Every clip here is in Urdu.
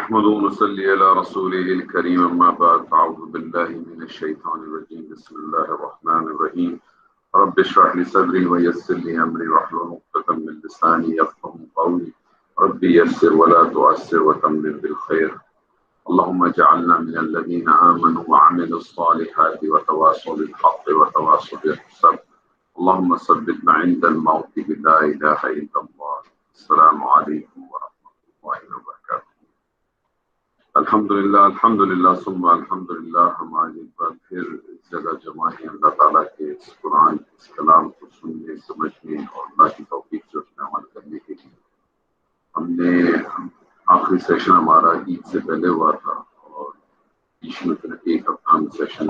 نحمده ونصلي على رسوله الكريم أما بعد فأعوذ بالله من الشيطان الرجيم بسم الله الرحمن الرحيم رب اشرح لي صدري ويسر لي أمري واحلل عقدة من لساني يفقهوا قولي رب يسر ولا تعسر وتمم بالخير اللهم اجعلنا من الذين آمنوا وعملوا الصالحات وتواصوا بالحق وتواصوا بالصبر اللهم ثبتنا عند الموت بلا إله إلا الله. السلام عليكم ورحمة الله وبركاته. الحمدللہ ثم الحمدللہ. ہم آج ایک بار پھر اس جگہ جمع ہیں اللہ تعالیٰ کے اس قرآن اس کلام کو سننے سمجھنے اور اللہ کی توفیق سے اس میں عمل کرنے کے لیے. ہم نے آخری سیشن ہمارا عید سے پہلے ہوا تھا اور بیچ میں پھر ایک ہفتہ میں سیشن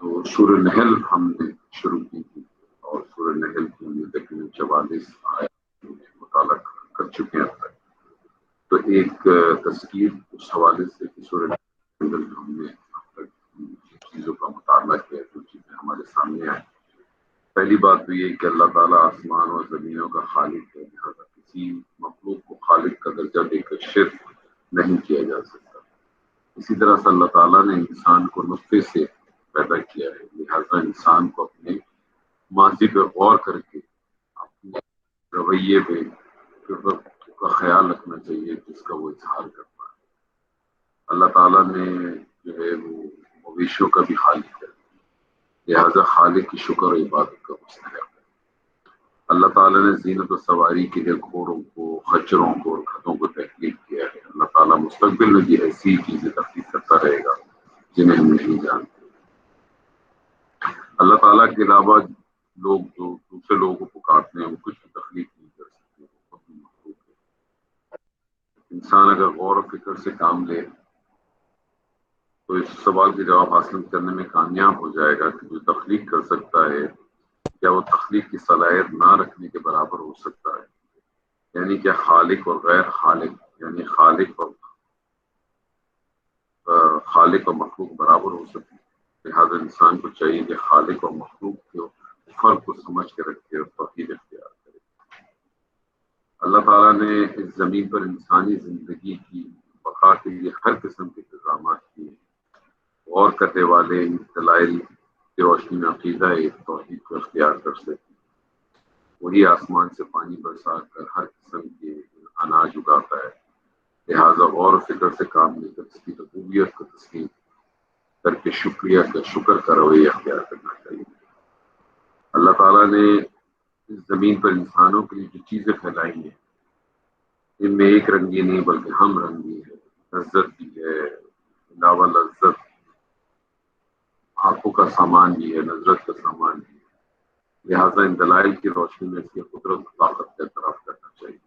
تو سورہ نحل ہم نے شروع کی تھی اور سورہ نحل کی ہم نے تقریباً 44 آیات مطالعہ کر چکے ہیں تک. تو ایک تذکیر اس حوالے سے کہ سورہ نحل ہم نے اب تک چیزوں کا مطالعہ کیا جو چیزیں ہمارے سامنے آئیں. پہلی بات تو یہ کہ اللہ تعالیٰ آسمان اور زمینوں کا خالق ہے، لہٰذا کسی مخلوق کو خالق کا درجہ دے کر شرک نہیں کیا جا سکتا. اسی طرح سے اللہ تعالیٰ نے انسان کو نطفے سے پیدا کیا ہے، لہٰذا انسان کو اپنے ماضی پہ غور کر کے اپنے رویے پہ کا خیال رکھنا چاہیے جس کا وہ اظہار کرتا ہے. اللہ تعالیٰ نے جو ہے وہ مویشیوں کا بھی خالق ہے، لہٰذا خالق کی شکر و عبادت کا مستحق ہے. اللہ تعالیٰ نے زینت و سواری کے لیے گھوڑوں کو، خچروں کو اور کھتوں کو تخلیق کیا ہے. اللہ تعالیٰ مستقبل میں بھی ایسی چیزیں تخلیق کرتا رہے گا جنہیں ہم نہیں جانتے. اللہ تعالیٰ کے علاوہ لوگ جو دوسرے لوگوں کو پکارتے ہیں وہ کچھ بھی تخلیق نہیں کر سکتے، وہ خود بھی مخلوق ہے. انسان اگر غور و فکر سے کام لے تو اس سوال کے جواب حاصل کرنے میں کامیاب ہو جائے گا کہ جو تخلیق کر سکتا ہے کیا وہ تخلیق کی صلاحیت نہ رکھنے کے برابر ہو سکتا ہے. یعنی کہ خالق اور غیر خالق، یعنی خالق اور مخلوق برابر ہو سکتے. لہٰذا انسان کو چاہیے کہ خالق اور مخلوق کے فرق کو سمجھ کے رکھے اور توحید اختیار کرے. اللہ تعالیٰ نے اس زمین پر انسانی زندگی کی بقا کے لیے ہر قسم کے انتظامات کیے. غور کرنے والے ان دلائل کی روشنی میں عقیدہ توحید کو اختیار کر سکتے. وہی آسمان سے پانی برسا کر ہر قسم کے اناج اگاتا ہے. لہٰذا غور و فکر سے کام لے کر اس کی ربوبیت کو تسلیم کر کے شکر کا رویہ اختیار کرنا چاہیے. اللہ تعالیٰ نے اس زمین پر انسانوں کے لیے جو چیزیں پھیلائی ہیں ان میں ایک رنگی نہیں بلکہ ہم رنگی ہے. لذت بھی ہے، علاوہ لذت آنکھوں کا سامان بھی ہے، نظرت کا سامان بھی ہے. لہٰذا ان دلائل کی روشنی میں اس کی قدرت و طاقت کا اعتراف کرنا چاہیے.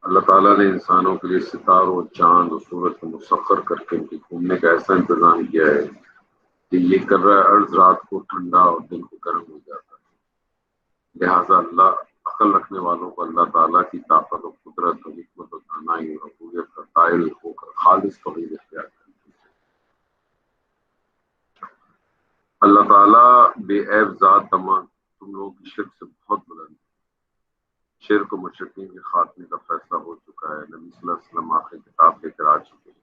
اللہ تعالیٰ نے انسانوں کے لیے ستاروں، چاند اور سورج کو مسخر کر کے ان کے گھومنے کا ایسا انتظام کیا ہے کہ یہ کرہ ارض رات کو ٹھنڈا اور دن کو گرم ہو جاتا ہے. لہٰذا اللہ عقل رکھنے والوں کو اللہ تعالیٰ کی طاقت و قدرت اور حکمت و دانائی اور ربوبیت کا قائل ہو کر خالص توحید اختیار کرنی چاہیے. اللہ تعالیٰ بے عیب ذات تمام تم لوگوں کی شرک سے بہت بلند ہے. شرک و مشرکین کے خاتمے کا فیصلہ ہو چکا ہے. نبی صلی اللہ علیہ وسلم آخری کتاب لے کر آ چکے ہیں.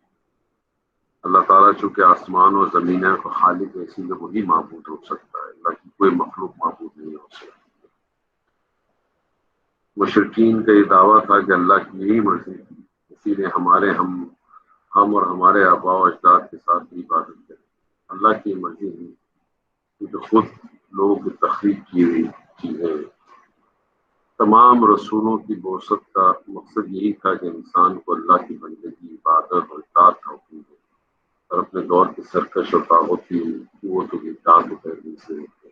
اللہ تعالیٰ چونکہ آسمان اور زمین کو خالق ہے اسی لیے وہی معبود ہو سکتا ہے. اللہ کی کوئی مخلوق معبود نہیں ہو سکتی. مشرکین کا یہ دعویٰ تھا کہ اللہ کی یہی مرضی تھی، اسی لیے ہم اور ہمارے آباء و اجداد کے ساتھ بھی عبادت کریں. اللہ کی مرضی نہیں، کیونکہ خود لوگوں کی تخلیق کی ہوئی چیزیں. تمام رسولوں کی بعثت کا مقصد یہی تھا کہ انسان کو اللہ کی بندگی، عبادت اور اطاعت کا حکم دے اور اپنے دور کے سرکش اور طاغوتی قوتوں کی اطاعت و پیروی سے روکے.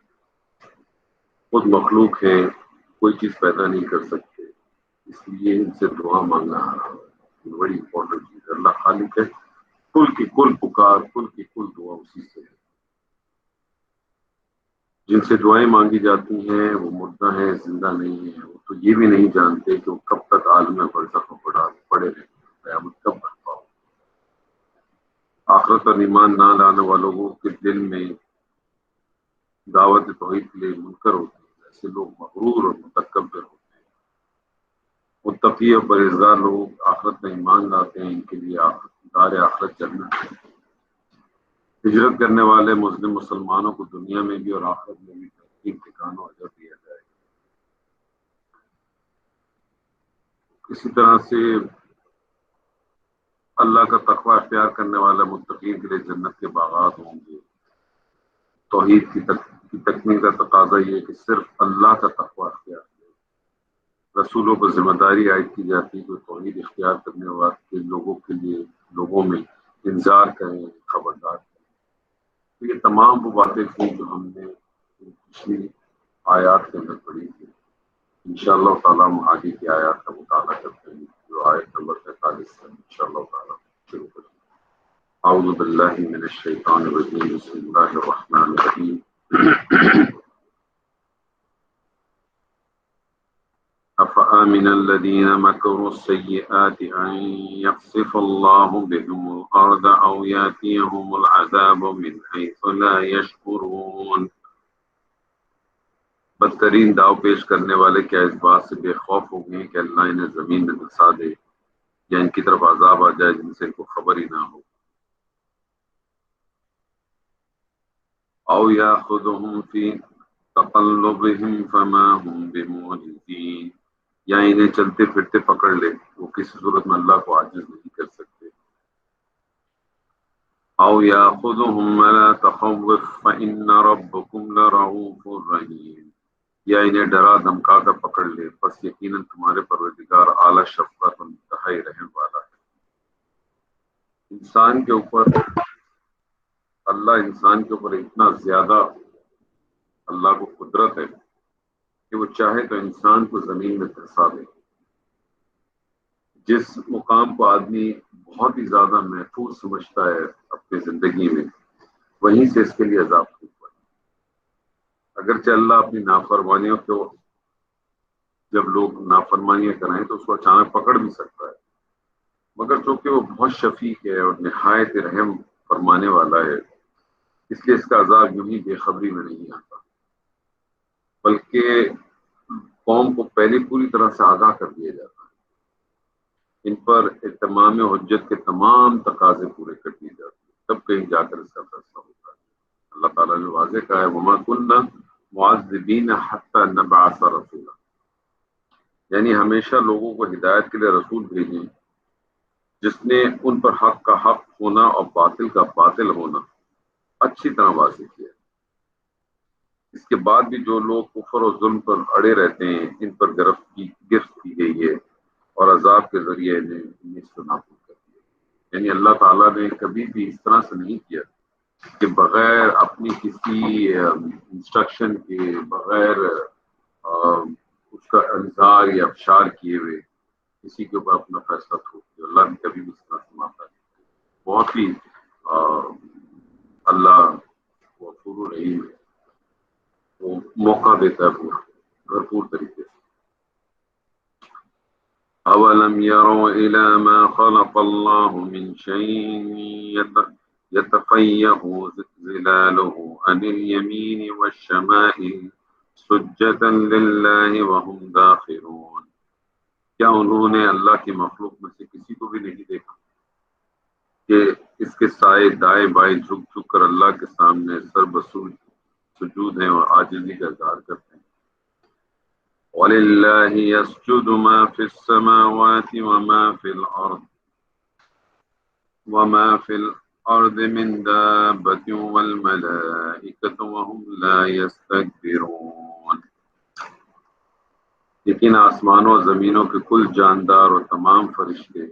خود مخلوق ہیں، کوئی چیز پیدا نہیں کر سکتے، اس لیے ان سے دعا مانگنا حرام ہے. بڑی امپورٹنٹ چیز ہے. اللہ خالق ہے، کل کی کل پکار، کل کی کل دعا اسی سے ہے. جن سے دعائیں مانگی جاتی ہیں وہ مردہ ہیں، زندہ نہیں ہیں. وہ تو یہ بھی نہیں جانتے کہ وہ کب تک عالم برزخ میں پڑے رہیں، قیامت کب برپا ہو. آخرت اور ایمان نہ لانے والوں کے دل میں دعوت توحید کے لیے منکر ہوتی ہے. ایسے لوگ مغرور اور متکبر ہوتے ہیں. متقی اور پرہیزگار لوگ آخرت میں ایمان لاتے ہیں، ان کے لیے دار آخرت جنت ہے۔ ہجرت کرنے والے مسلم مسلمانوں کو دنیا میں بھی اور آخرت میں بھی بہترین ٹھکانہ و اجر دیا جائے۔ اسی طرح سے اللہ کا تقوی اختیار کرنے والے متقین کے لیے جنت کے باغات ہوں گے۔ توحید کی تکمیل کا تقاضا یہ ہے کہ صرف اللہ کا تقوی اختیار کرے۔ رسولوں کو ذمہ داری عائد کی جاتی ہے کہ توحید اختیار کرنے والے لوگوں کے لیے لوگوں میں انذار کریں، خبردار کریں۔ تو یہ تمام وہ باتیں تھیں جو ہم نے پچھلی آیات کے اندر پڑھی تھی۔ انشاءاللہ تعالیٰ ہم آگے کی آیات کا مطالعہ کرتے ہیں جو آیت نمبر 45 ہے۔ انشاءاللہ تعالیٰ شروع کریں۔ اعوذ باللہ من الشیطان الرجیم، بسم اللہ الرحمن الرحیم۔ افامن الذین مکروا السیئات ان یخسف اللہ بهم الارض او یاتیہم العذاب من حیث لا یشعرون۔ بدترین داؤ پیش کرنے والے کیا اس بات سے بے خوف ہو گئے کہ اللہ انہیں زمین میں دھسا دے یا ان کی طرف عذاب آ جائے جن سے ان کو خبر ہی نہ ہو۔ او یاخذہم فی تقلبہم فما ہم بمعجزین، یا انہیں چلتے پھرتے پکڑ لے، وہ کسی صورت میں اللہ کو عاجز نہیں کر سکتے۔ او یاخذہم علی تخوف فإن ربکم لرؤوف رحیم، یا انہیں ڈرا دھمکا کر پکڑ لے، پس یقیناً تمہارے پروردگار اعلیٰ شفقت اور انتہائی رحم والا ہے۔ انسان کے اوپر اللہ انسان کے اوپر اتنا زیادہ اللہ کو قدرت ہے کہ وہ چاہے تو انسان کو زمین میں دھسا دے۔ جس مقام کو آدمی بہت ہی زیادہ محفوظ سمجھتا ہے اپنی زندگی میں، وہیں سے اس کے لیے عذاب ٹوٹ پڑے۔ اگرچہ اللہ اپنی نافرمانیوں کو، جب لوگ نافرمانیاں کرائیں تو اس کو اچانک پکڑ بھی سکتا ہے، مگر چونکہ وہ بہت شفیق ہے اور نہایت رحم فرمانے والا ہے، اس لیے اس کا عذاب یوں ہی بے خبری میں نہیں آتا، بلکہ قوم کو پہلے پوری طرح سے آگاہ کر دیا جاتا ہے۔ ان پر اتمام حجت کے تمام تقاضے پورے کر دیے جاتے ہیں، تب کہیں جا کر اس کا فیصلہ ہوتا ہے۔ اللہ تعالیٰ نے واضح کہا ہے وما كنا معذبین حتی نبعث رسولا، یعنی ہمیشہ لوگوں کو ہدایت کے لیے رسول بھیجیں جس نے ان پر حق کا حق ہونا اور باطل کا باطل ہونا اچھی طرح واضح کیا۔ اس کے بعد بھی جو لوگ کفر اور ظلم پر اڑے رہتے ہیں ان پر گرفت کی گئی ہے اور عذاب کے ذریعے انہیں سے نابود کر دیا۔ یعنی اللہ تعالیٰ نے کبھی بھی اس طرح سے نہیں کیا کہ بغیر اپنی کسی انسٹرکشن کے، بغیر اس کا انذار یا افشار کیے ہوئے کسی کے اوپر اپنا فیصلہ تھوپ دیا۔ اللہ نے کبھی بھی اس طرح سے معاملہ نہیں کیا۔ بہت ہی اللہ غفور رحیم ہے، وہ موقع دیتا ہے پورا بھرپور طریقے سے۔ اولم يروا الى ما خلق الله من شيء يتفيأ ظلاله عن اليمين والشمائل سجدا لله وهم داخرون، کیا انہوں نے اللہ کی مخلوق میں سے کسی کو بھی نہیں دیکھا کہ اس کے سائے دائیں بائیں جھک جھک کر اللہ کے سامنے سر بسول سجود ہیں اور عاجزی کا اظہار کرتے ہیں۔ وَلِلَّهِ يَسْجُدُ مَا فِي السَّمَاوَاتِ وَمَا فِي الْأَرْضِ مِن دَابَّةٍ وَالْمَلَائِكَةُ وَهُمْ لَا يَسْتَكْبِرُونَ، لیکن آسمانوں اور زمینوں کے کل جاندار اور تمام فرشتے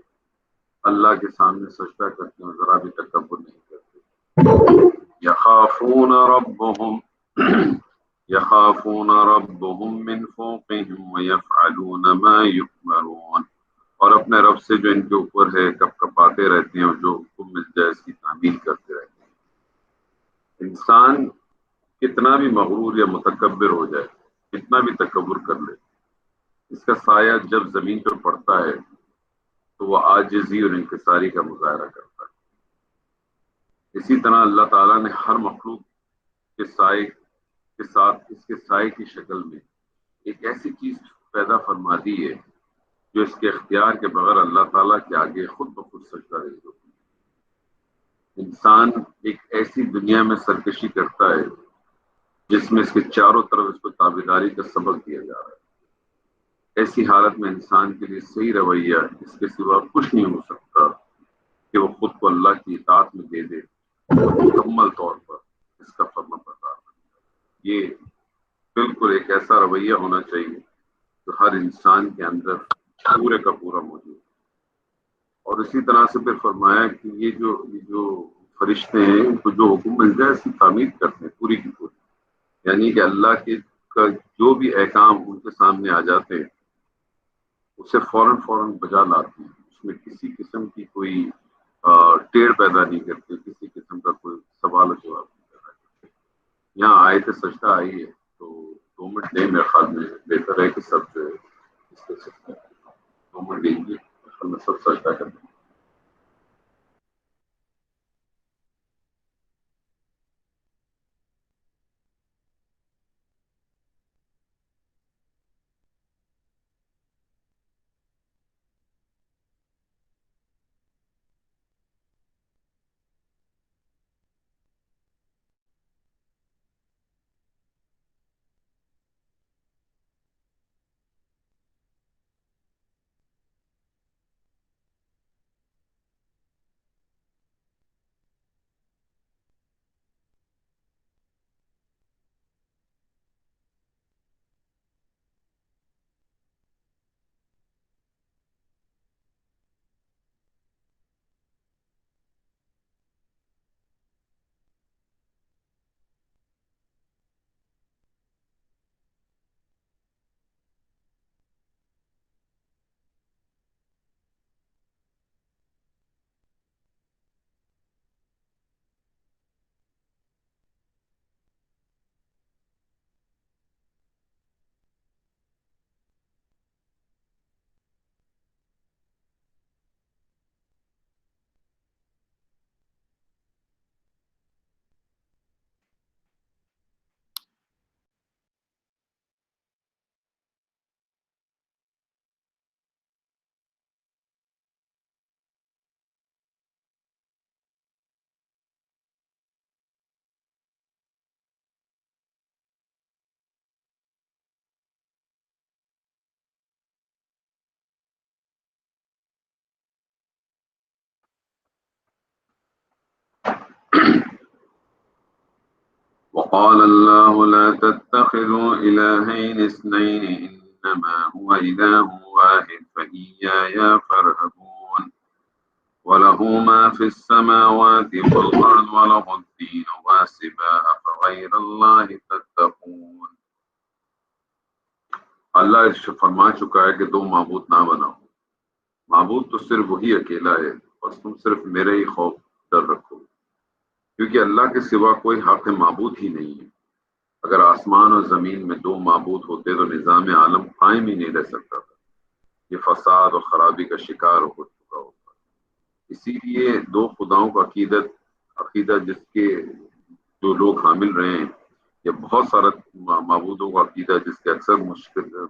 اللہ کے سامنے سجدہ کرتے ہیں اور ذرا بھی تکبر نہیں کرتے۔ یخافون ربهم من فوقهم ویفعلون ما یؤمرون، اور اپنے رب سے جو ان کے اوپر ہے کپ کپاتے رہتے ہیں اور جو حکم مل جائے اس کی تعمیل کرتے رہتے ہیں۔ انسان کتنا بھی مغرور یا متکبر ہو جائے، کتنا بھی تکبر کر لے، اس کا سایہ جب زمین پر پڑتا ہے تو وہ عاجزی اور انکساری کا مظاہرہ کرتا ہے۔ اسی طرح اللہ تعالیٰ نے ہر مخلوق کے سائے کے ساتھ اس کے سائے کی شکل میں ایک ایسی چیز پیدا فرما دی ہے جو اس کے اختیار کے بغیر اللہ تعالیٰ کے آگے خود بخود سجدہ ریز ہوتی ہے۔ انسان ایک ایسی دنیا میں سرکشی کرتا ہے جس میں اس کے چاروں طرف اس کو تابعداری کا سبق دیا جا رہا ہے۔ ایسی حالت میں انسان کے لیے صحیح رویہ اس کے سوا کچھ نہیں ہو سکتا کہ وہ خود کو اللہ کی اطاعت میں دے دے اور مکمل طور پر اس کا فرما بردار بنے۔ یہ بالکل ایک ایسا رویہ ہونا چاہیے جو ہر انسان کے اندر پورے کا پورا موجود ہے۔ اور اسی طرح سے پھر فرمایا کہ یہ جو فرشتے ہیں ان کو جو حکم مل جائے اس کی تعمیر کرتے ہیں پوری کی پوری، یعنی کہ اللہ کے کا جو بھی احکام ان کے سامنے آ جاتے ہیں اسے فوراً بجا لاتے ہیں، اس میں کسی قسم کی کوئی ٹیڑھ پیدا نہیں کرتے، کسی قسم کا کوئی سوال و جواب نہیں پیدا کرتے۔ یہاں آیت سجدہ آئی ہے تو 2 منٹ نہیں، میرے خیال میں بہتر ہے کہ سب جو ہے اس کے سجدہ 2 منٹ دیں گے، میں سب سجدہ کر دیں گے۔ وقال الله لا تتخذوا إلهين اثنين إنما هو إله واحد فإياي فارهبون وله ما في السماوات والأرض وله الدين واسبا أفغير الله تتقون۔ اللہ فرما چکا ہے کہ 2 معبود نہ بناؤ، معبود تو صرف وہی اکیلا ہے، بس تم صرف میرے ہی خوف ڈر رکھو، کیونکہ اللہ کے سوا کوئی حق معبود ہی نہیں ہے۔ اگر آسمان اور زمین میں 2 معبود ہوتے تو نظام عالم قائم ہی نہیں رہ سکتا تھا، یہ فساد اور خرابی کا شکار ہو چکا ہوتا۔ اسی لیے 2 خداؤں کا عقیدہ جس کے جو لوگ حامل رہے ہیں، یا بہت سارا معبودوں کا عقیدہ جس کے اکثر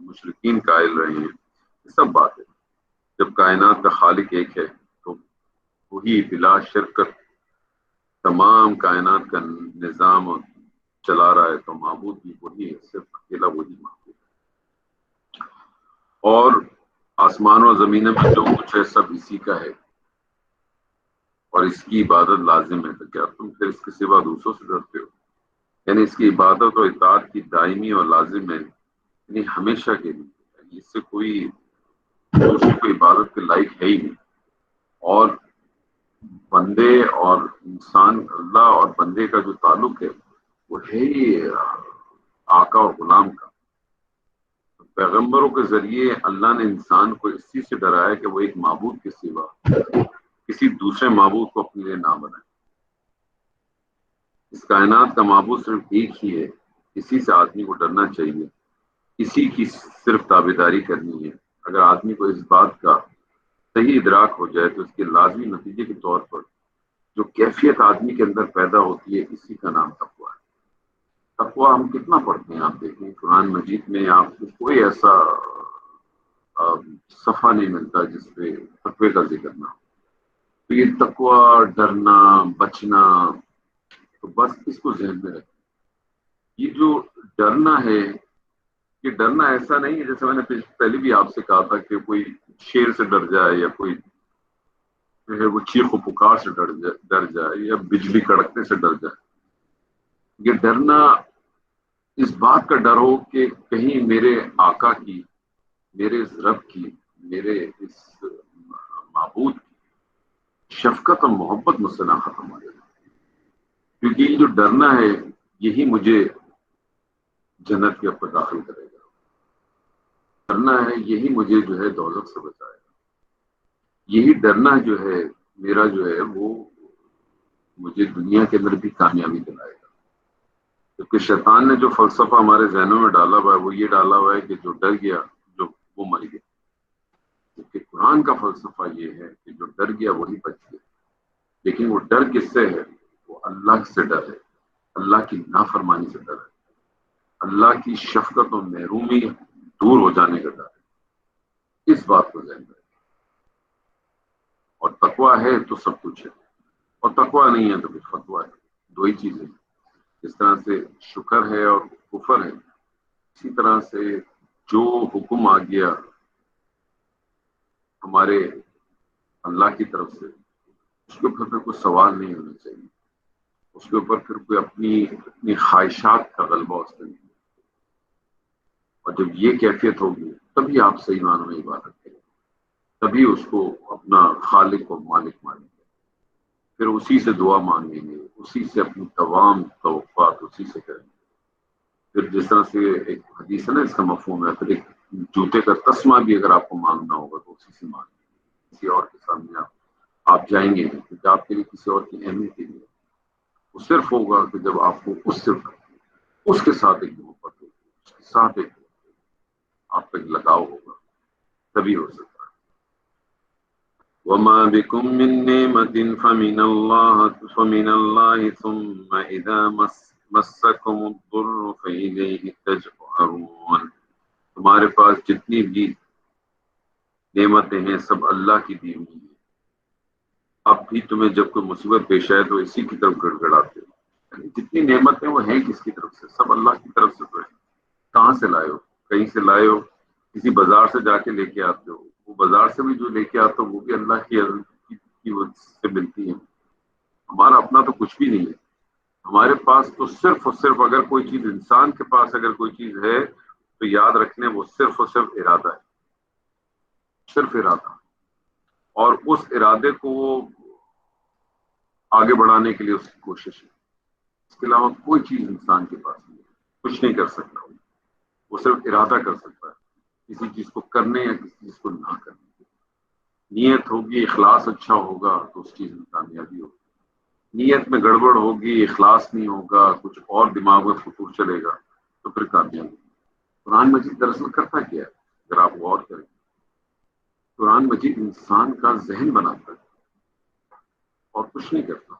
مشرکین قائل رہے ہیں، یہ سب بات ہے۔ جب کائنات کا خالق ایک ہے تو وہی بلا شرکت تمام کائنات کا نظام چلا رہا ہے، تو معبود بھی وہی ہے، صرف اکیلا وہی معبود ہے۔ اور آسمان و زمین میں جو کچھ ہے سب اسی کا ہے اور اس کی عبادت لازم ہے، تو کیا تم پھر اس کے سوا دوسروں سے ڈرتے ہو؟ یعنی اس کی عبادت و اطاعت کی دائمی اور لازم ہے، یعنی ہمیشہ کے لیے، یعنی اس سے کوئی دوسری کوئی عبادت کے لائق ہے ہی نہیں۔ اور بندے اور انسان، اللہ اور بندے کا جو تعلق ہے وہ ہے ہی آقا اور غلام کا۔ پیغمبروں کے ذریعے اللہ نے انسان کو اس چیز سے ڈرایا کہ وہ ایک معبود کے سوا کسی دوسرے معبود کو اپنے لیے نہ بنائے۔ اس کائنات کا معبود صرف ایک ہی ہے، اسی سے آدمی کو ڈرنا چاہیے، اسی کی صرف تابعداری کرنی ہے۔ اگر آدمی کو اس بات کا صحیح ادراک ہو جائے تو اس کے لازمی نتیجے کے طور پر جو کیفیت آدمی کے اندر پیدا ہوتی ہے، اسی کا نام تقویٰ ہے۔ تقویٰ ہم کتنا پڑھتے ہیں، آپ دیکھیں قرآن مجید میں آپ کو کوئی ایسا صفحہ نہیں ملتا جس پہ تقوی کا ذکر نہ ہو۔ تو یہ تقوی، ڈرنا، بچنا، تو بس اس کو ذہن میں رکھیں۔ یہ جو ڈرنا ہے، یہ ڈرنا ایسا نہیں ہے جیسے میں نے پہلے بھی آپ سے کہا تھا کہ کوئی شیر سے ڈر جائے یا کوئی جو ہے وہ چیخ و پکار سے ڈر جائے یا بجلی کڑکنے سے ڈر جائے۔ یہ ڈرنا اس بات کا ڈر ہو کہ کہیں میرے آقا کی، میرے اس رب کی، میرے اس معبود کی شفقت اور محبت مجھ سے نہ ختم ہو جائے، کیونکہ یہ جو ڈرنا ہے یہی مجھے جنت کے اوپر داخل کرے گا۔ ڈرنا ہے یہی مجھے جو ہے دولت سے بچائے گا۔ یہی ڈرنا جو ہے میرا جو ہے وہ مجھے دنیا کے اندر بھی کامیابی دلائے گا۔ کیونکہ شیطان نے جو فلسفہ ہمارے ذہنوں میں ڈالا ہوا ہے وہ یہ ڈالا ہوا ہے کہ جو ڈر گیا جو وہ مر گیا، کیونکہ قرآن کا فلسفہ یہ ہے کہ جو ڈر گیا وہی بچ گیا۔ لیکن وہ ڈر کس سے ہے؟ وہ اللہ سے ڈر ہے، اللہ کی نافرمانی سے ڈر ہے، اللہ کی شفقت و محرومی دور ہو جانے کا ڈر ہے۔ اس بات کو ذہن میں رکھیں۔ اور تقویٰ ہے تو سب کچھ ہے، اور تقویٰ نہیں ہے تو کچھ فتویٰ ہے۔ دو ہی چیزیں، جس طرح سے شکر ہے اور کفر ہے، اسی طرح سے جو حکم آ گیا ہمارے اللہ کی طرف سے اس کے اوپر پھر کوئی سوال نہیں ہونا چاہیے، اس کے اوپر پھر کوئی اپنی خواہشات کا غلبہ اس میں نہیں۔ اور جب یہ کیفیت ہوگی تبھی آپ صحیح معنوں میں عبادت کریں، تبھی اس کو اپنا خالق و مالک مانیں گے، پھر اسی سے دعا مانگیں گے، اسی سے اپنی تمام توقعات اسی سے کریں گے۔ پھر جس طرح سے ایک حدیث ہے نا، اس کا مفہوم ہے، پھر ایک جوتے کا تسمہ بھی اگر آپ کو مانگنا ہوگا تو اسی سے مانگیں گے، کسی اور کے سامنے آپ جائیں گے کیونکہ آپ کے لیے کسی اور کی اہمیت ہی نہیں ہے۔ وہ صرف ہوگا کہ جب آپ کو اس کے ساتھ ایک محبت ہوگی، اس کے ساتھ ایک آپ کا لگاؤ ہوگا، تبھی ہو سکتا ہے۔ وَمَا بِكُم مِّن نِّعْمَةٍ فَمِنَ اللَّهِ ثُمَّ إِذَا مَسَّكُمُ الضُّرُّ فَإِلَيْهِ تَجْأَرُونَ۔ تمہارے پاس جتنی بھی نعمتیں ہیں سب اللہ کی دی ہوئی ہیں، اب بھی تمہیں جب کوئی مصیبت پیش آئے تو اسی کی طرف گڑ گڑاتے ہو۔ یعنی جتنی نعمتیں وہ ہیں کس کی طرف سے؟ سب اللہ کی طرف سے تو ہے۔ کہاں سے لائے ہو؟ کہیں سے لائے ہو، کسی بازار سے جا کے لے کے آتے ہو، وہ بازار سے بھی جو لے کے آتے ہو وہ بھی اللہ کی وجہ سے ملتی ہے۔ ہمارا اپنا تو کچھ بھی نہیں ہے۔ ہمارے پاس تو صرف اور صرف اگر کوئی چیز، انسان کے پاس اگر کوئی چیز ہے تو یاد رکھنے وہ صرف اور صرف ارادہ ہے، صرف ارادہ، اور اس ارادے کو وہ آگے بڑھانے کے لیے اس کی کوشش ہے۔ اس کے علاوہ کوئی چیز انسان کے پاس نہیں ہے، کچھ نہیں کر سکتا وہ صرف ارادہ کر سکتا ہے کسی چیز کو کرنے یا کسی چیز کو نہ کرنے کی۔ نیت ہوگی، اخلاص اچھا ہوگا تو اس چیز میں کامیابی ہوگی۔ نیت میں گڑبڑ ہوگی، اخلاص نہیں ہوگا، کچھ اور دماغ میں فطور چلے گا تو پھر کامیابی۔ قرآن مجید دراصل کرتا کیا ہے اگر آپ غور کریں؟ قرآن مجید انسان کا ذہن بناتا ہے اور کچھ نہیں کرتا۔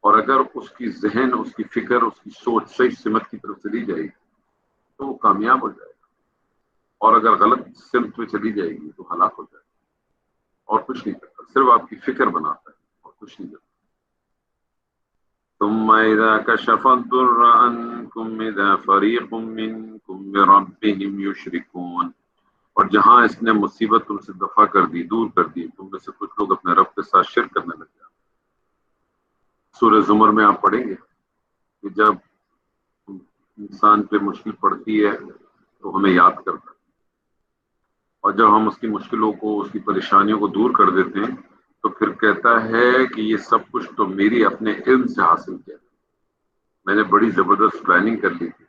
اور اگر اس کی ذہن، اس کی فکر، اس کی سوچ صحیح سمت کی طرف چلی جائے گی تو وہ کامیاب ہو جائے گا، اور اگر غلط سمت میں چلی جائے گی تو ہلاک ہو جائے گا۔ اور کچھ نہیں کرتا، صرف آپ کی فکر بناتا ہے اور کچھ نہیں کرتا۔ ثم إذا كشف الضر عنكم إذا فريق منكم بربهم يشركون۔ اور جہاں اس نے مصیبت تم سے دفع کر دی، دور کر دی، تم میں سے کچھ لوگ اپنے رب کے ساتھ شرک کرنے لگ جائیں۔ سورہ زمر میں آپ پڑھیں گے کہ جب انسان پہ مشکل پڑتی ہے تو ہمیں یاد کرتا ہے، اور جب ہم اس کی مشکلوں کو، اس کی پریشانیوں کو دور کر دیتے ہیں تو پھر کہتا ہے کہ یہ سب کچھ تو میری اپنے علم سے حاصل کیا، میں نے بڑی زبردست پلاننگ کر لی تھی،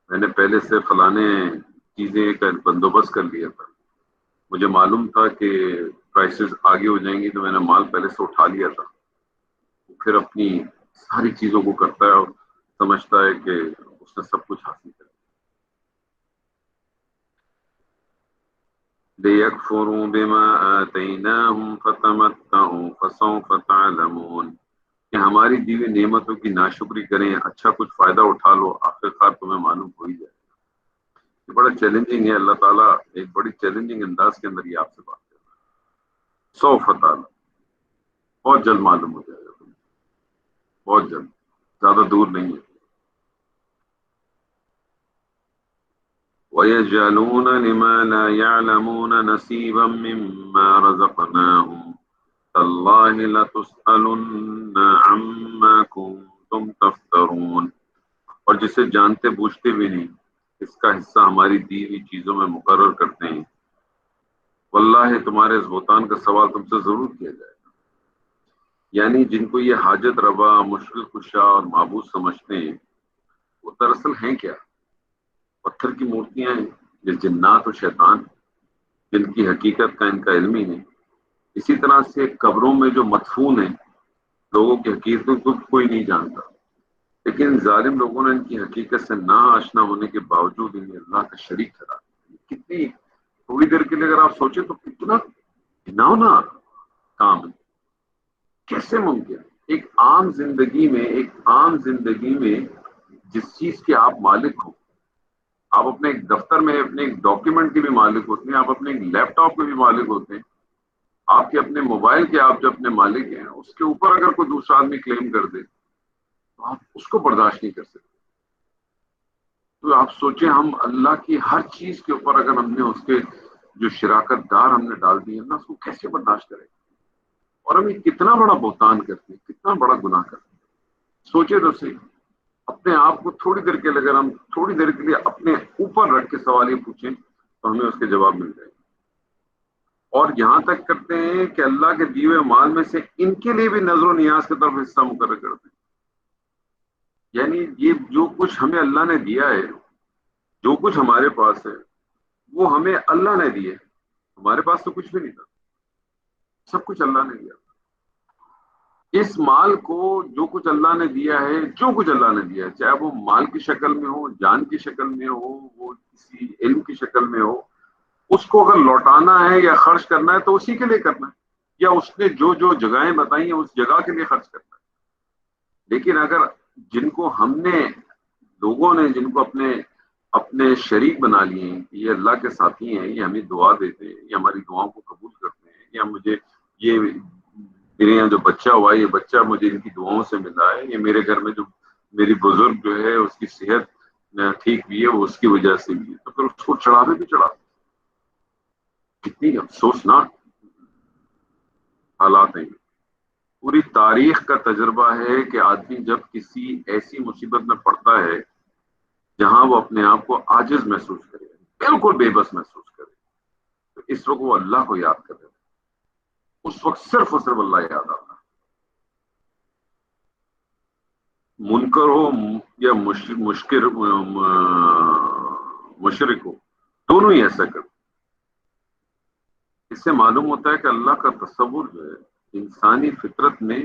میں نے پہلے سے فلانے چیزیں کا بندوبست کر لیا تھا، مجھے معلوم تھا کہ پرائسز آگے ہو جائیں گی تو میں نے مال پہلے سے اٹھا لیا تھا۔ پھر اپنی ساری چیزوں کو کرتا ہے اور سمجھتا ہے کہ اس نے سب کچھ حاصل کر لیا۔ لِيَكْفُرُوا بِمَا آتَيْنَاهُمْ فَتَمَتَّعُوا فَسَوْفَ تَعْلَمُونَ، کہ ہماری دی ہوئی نعمتوں کی ناشکری کریں، اچھا کچھ فائدہ اٹھا لو، آخرکار تمہیں معلوم ہو ہی جائے۔ یہ بڑا چیلنجنگ ہے. اللہ تعالیٰ ایک بڑی چیلنجنگ انداز کے اندر یہ آپ سے بات کر رہا ہے. 100 بہت جلد معلوم ہو جائے گا تمہیں، بہت جلد، زیادہ دور نہیں ہے. وَيَجْعَلُونَ لِمَا لَا يَعْلَمُونَ نَصِيبًا مِّمَّا رَزَقْنَاهُمْ تَاللَّهِ لَتُسْأَلُنَّ عَمَّا كُنتُمْ تَفْتَرُونَ. اور جسے جانتے بوجھتے بھی نہیں اس کا حصہ ہماری دی ہوئی چیزوں میں مقرر کرتے ہیں، واللہ تمہارے اس بہتان کا سوال تم سے ضرور کیا جائے گا. یعنی جن کو یہ حاجت روا، مشکل کشا اور معبود سمجھتے ہیں، وہ دراصل ہیں کیا؟ پتھر کی مورتیاں ہیں، یہ جنات و شیطان جن کی حقیقت کا ان کا علم ہی نہیں. اسی طرح سے قبروں میں جو مدفون ہیں، لوگوں کی حقیقت کو کوئی نہیں جانتا، لیکن ظالم لوگوں نے ان کی حقیقت سے نا آشنا ہونے کے باوجود انہیں اللہ کا شریک ٹھہرا دیا. کتنی تھوڑی دیر کے لیے اگر آپ سوچیں تو کتنا گھناؤنا کام ہے. کیسے ممکن ایک عام زندگی میں جس چیز کے آپ مالک ہو، آپ اپنے ایک دفتر میں اپنے ایک ڈاکیومنٹ کے بھی مالک ہوتے ہیں، آپ اپنے ایک لیپ ٹاپ کے بھی مالک ہوتے ہیں، آپ کے اپنے موبائل کے آپ جو اپنے مالک ہیں، اس کے اوپر اگر کوئی دوسرا آدمی کلیم کر دے تو آپ اس کو برداشت نہیں کر سکتے. تو آپ سوچیں ہم اللہ کی ہر چیز کے اوپر اگر ہم نے اس کے جو شراکت دار ہم نے ڈال دی ہے نا، اس کو کیسے برداشت کریں؟ اور ہم یہ کتنا بڑا بہتان کرتے ہیں، کتنا بڑا گناہ کرتے ہیں. سوچے تو صحیح. اپنے آپ کو تھوڑی دیر کے لیے اگر ہم تھوڑی دیر کے لیے اپنے اوپر رکھ کے سوال یہ پوچھیں تو ہمیں اس کے جواب مل جائے گا. اور یہاں تک کرتے ہیں کہ اللہ کے دیے ہوئے مال میں سے ان کے لیے بھی نظر و نیاز کی طرف حصہ مقرر کرتے ہیں. یعنی یہ جو کچھ ہمیں اللہ نے دیا ہے، جو کچھ ہمارے پاس ہے، وہ ہمیں اللہ نے دیے. ہمارے پاس تو کچھ بھی نہیں تھا، سب کچھ اللہ نے دیا. اس مال کو جو کچھ اللہ نے دیا ہے، جو کچھ اللہ نے دیا ہے، چاہے وہ مال کی شکل میں ہو، جان کی شکل میں ہو، وہ کسی علم کی شکل میں ہو، اس کو اگر لوٹانا ہے یا خرچ کرنا ہے تو اسی کے لیے کرنا ہے، یا اس نے جو جو جگہیں بتائی ہیں اس جگہ کے لیے خرچ کرنا ہے. لیکن اگر جن کو ہم نے لوگوں نے جن کو اپنے اپنے شریک بنا لیے ہیں کہ یہ اللہ کے ساتھی ہیں، یہ ہمیں دعا دیتے ہیں، یہ ہماری دعاؤں کو قبول کرتے ہیں، یا مجھے یہ میرے یہاں جو بچہ ہوا ہے، یہ بچہ مجھے ان کی دعاؤں سے ملا ہے، یہ میرے گھر میں جو میری بزرگ جو ہے اس کی صحت ٹھیک بھی ہے، وہ اس کی وجہ سے بھی ہے، تو پھر اس کو چڑھاوے بھی چڑھا. کتنی افسوسناک حالات ہیں. پوری تاریخ کا تجربہ ہے کہ آدمی جب کسی ایسی مصیبت میں پڑتا ہے جہاں وہ اپنے آپ کو عاجز محسوس کرے، بالکل بے بس محسوس کرے، تو اس وقت وہ اللہ کو یاد کرے. اس وقت صرف اور صرف اللہ یاد آتا. منکر ہو یا مشرک ہو، دونوں ہی ایسا کرتے. اس سے معلوم ہوتا ہے کہ اللہ کا تصور جو ہے انسانی فطرت میں